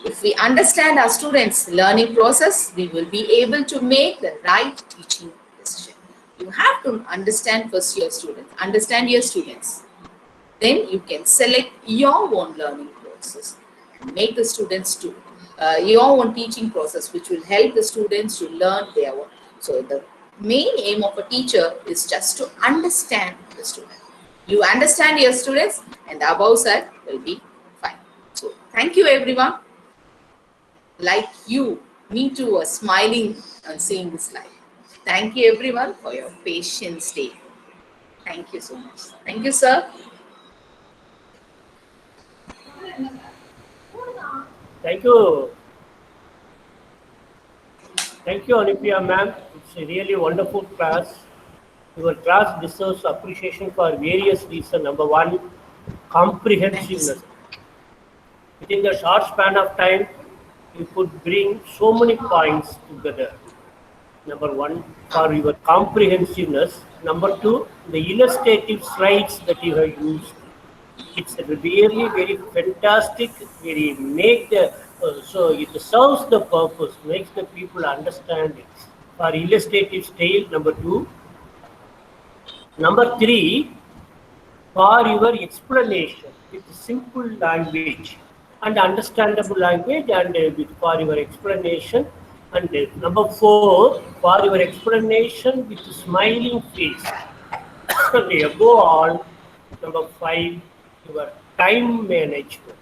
If we understand our students' learning process, we will be able to make the right teaching decision. You have to understand first your students. Understand your students. Then you can select your own learning process and make the students do your own teaching process, which will help the students to learn their own. So the main aim of a teacher is just to understand the student. You understand your students and the above side will be fine. So thank you everyone. Like you, me too was smiling and seeing this slide. Thank you everyone for your patience day. Thank you so much. Thank you, sir. Thank you. Thank you, Anupya ma'am. It's a really wonderful class. Your class deserves appreciation for various reasons. Number one, comprehensiveness. Within the short span of time, you could bring so many points together. Number one, for your comprehensiveness. Number two, the illustrative slides that you have used. It's really very fantastic. Very make the so it serves the purpose, makes the people understand it. For illustrative style, number two. Number three, for your explanation with simple language and understandable language, and for your explanation. And number four, for your explanation with smiling face. And above all, number five, your time management.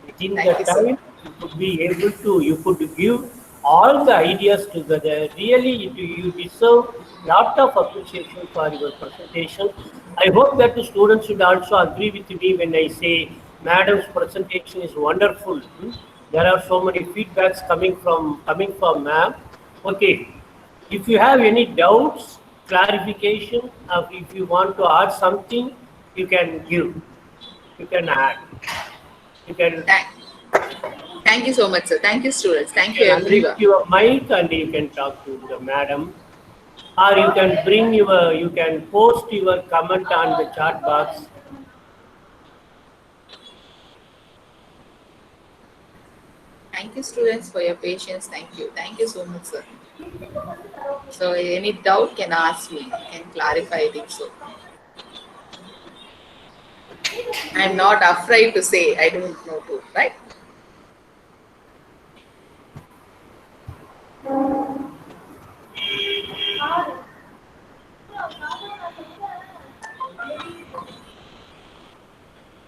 Within the time, you could be able to, you could give all the ideas together. Really, you deserve lot of appreciation for your presentation. I hope that the students should also agree with me when I say Madam's presentation is wonderful. There are so many feedbacks coming from ma'am. Okay, if you have any doubts, clarification, if you want to add something, you can give. You can add. You can. Thank you so much, sir. Thank you, students. Thank you, everyone. Unmute your mic and you can talk to the madam, or you can you can post your comment on the chat box. Thank you, students, for your patience. Thank you. Thank you so much, sir. So, any doubt can ask me. Can clarify it. So, I'm not afraid to say I don't know too, right?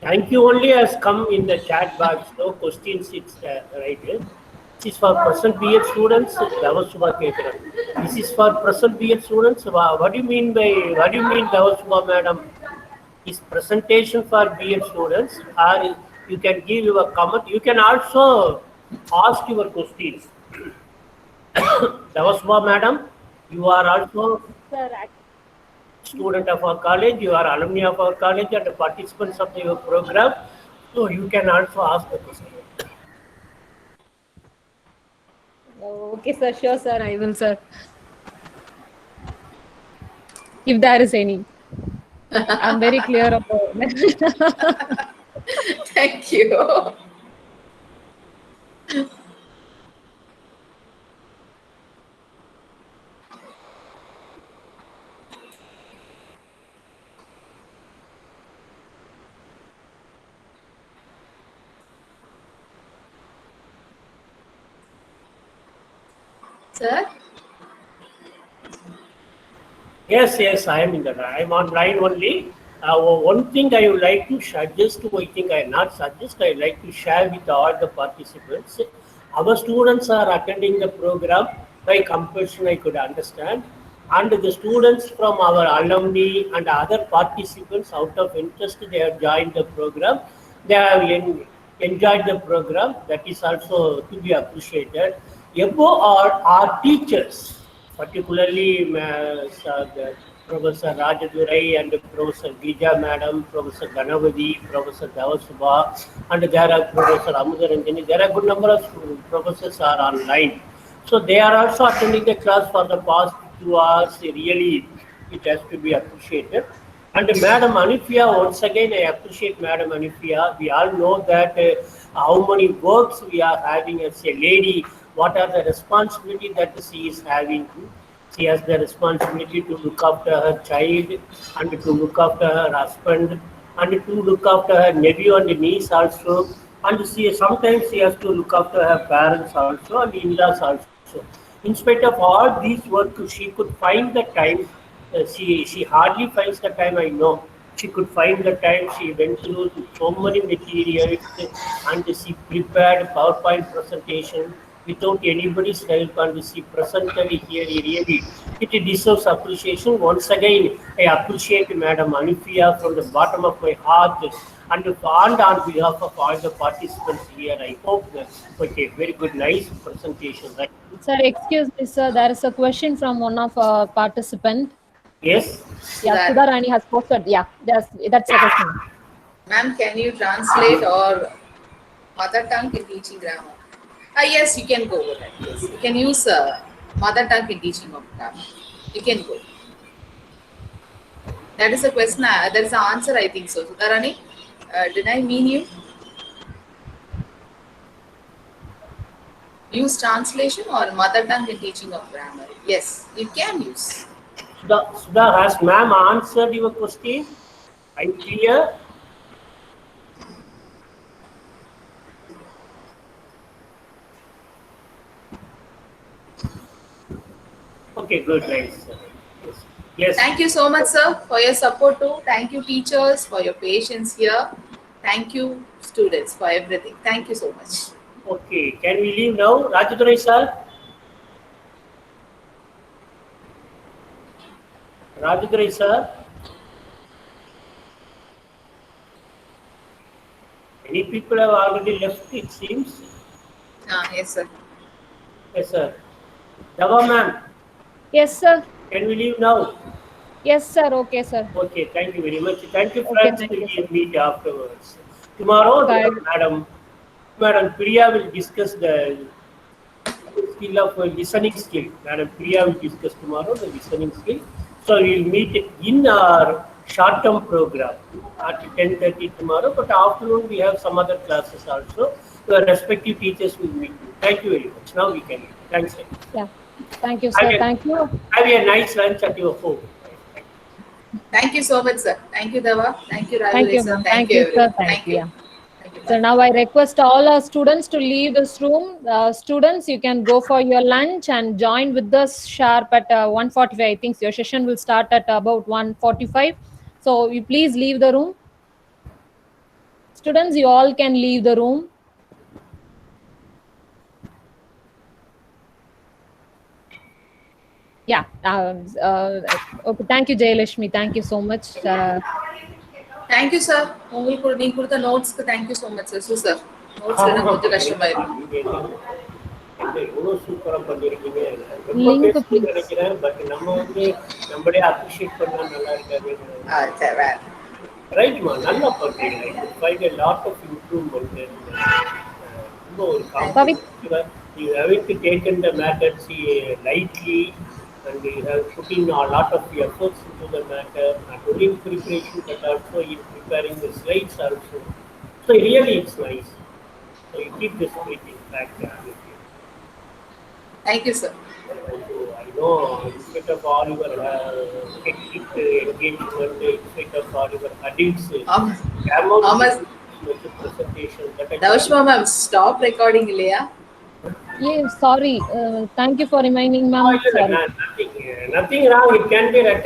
Thank you only has come in the chat box. No questions. It's right here. This is for present BEd students. Davasuba Ketran. This is for present BEd students. What do you mean by Davasuba madam? Is presentation for BEd students, or you can give your comment. You can also ask your questions. Davasuba madam, you are also Sir, student of our college, you are alumni of our college and participants of your program. So you can also ask the question. okay, sir. Sure, sir. I will, sir. If there is any, I'm very clear about that. Thank you. Sir? Yes, I am in the. I am on line only. One thing I would like to suggest, I think I not suggest, I like to share with all the participants. Our students are attending the program by compulsion, I could understand. And the students from our alumni and other participants out of interest, they have joined the program. They have enjoyed the program. That is also to be appreciated. Above all, our teachers, particularly Professor Rajadurai and Professor Gija Madam, Professor Ganavadi, Professor Davasuba, and there are Professor Amudaranjani. There are a good number of professors are online. So they are also attending the class for the past 2 hours. Really, it has to be appreciated. And Madam Anifia, once again, I appreciate Madam Anifia. We all know that how many works we are having as a lady, what are the responsibility that she is having. She has the responsibility to look after her child and to look after her husband and to look after her nephew and niece also. And sometimes she has to look after her parents also and in-laws also. In spite of all these work, she could find the time. She hardly finds the time, I know. She could find the time. She went through so many materials and she prepared PowerPoint presentation without anybody's help and she presented it here. Really, it deserves appreciation. Once again, I appreciate Madam Anifia from the bottom of my heart and on behalf of all the participants here. I hope that okay, very good, nice presentation. Right? Sir, excuse me, sir. There is a question from one of our participant. Yes. Yeah, Sudha Rani has posted. Yeah, that's the question. Ma'am, can you translate or mother tongue in teaching grammar? Yes, you can go with that. Yes, you can use mother tongue in teaching of grammar. You can go. That is a question. That is the answer, I think so. Sudha Rani, did I mean you? Use translation or mother tongue in teaching of grammar? Yes, you can use. Sudha, has ma'am answered your question? I'm clear. Okay, good, nice. Yes. Thank you so much, sir, for your support too. Thank you, teachers, for your patience here. Thank you, students, for everything. Thank you so much. Okay, can we leave now? Rajadurai sir? Rajadurai sir? Many people have already left, it seems. Yes, sir. Yes, sir. Dava ma'am? Yes, sir. Can we leave now? Yes, sir. Okay, sir. Okay, thank you very much. Thank you, Okay, friends. thank We you, will sir. meet afterwards. Tomorrow, Bye. Madam Priya will discuss the skill of listening skill. Madam Priya will discuss tomorrow the listening skill. So we will meet in our short-term program at 10:30 tomorrow. But afternoon we have some other classes also. your respective teachers will meet you. Thank you very much. Now we can. Thanks. Yeah. Thank you, sir. Thank you. Have a nice lunch at your home. Thank you so much, sir. Thank you, Dava. Thank you, Thank Rajuri, you, sir. ma'am. Thank Thank you, you, sir. everyone. Thank you. Yeah. Thank you. So now I request all our students to leave this room. Students, you can go for your lunch and join with us sharp at 1:45. I think your session will start at about 1:45. So you please leave the room. Students, you all can leave the room. Yeah. Okay. Thank you, Jayalashmi. Thank you so much. Thank you, sir. உங்களுக்கு நீங்க கொடுத்த நோட்ஸ்க்கு thank you so much, sir. Sir. Notes எனக்கு கொஞ்சம் கஷ்டமாயிருக்கு. எவ்வளவு சூப்பரா பண்ணிருக்கீங்க. ரொம்ப Link, பேசணும்னு please. நினைக்கிறேன். பட் நம்ம வந்து நம்மளே அப்ரிஷியேட் பண்ணா நல்லா இருக்காது. சரி, வேற. ரைட்மா, நல்லா பண்றீங்க. Find a lot of improvement. ரொம்ப ஒரு காம்படிட்டிவா you haven't taken the matter lightly, and you have put in a lot of efforts into the matter, not only in preparation but also in preparing the slides also. So really it's nice. So you keep this spirit in fact with you. Thank you, sir. I know in spite of all your hectic engagement, in spite of all your adults, presentation. Davashma ma'am, stop recording இல்லையா? Yeah, sorry. Thank you for reminding, ma'am. Nothing wrong. It can be recorded.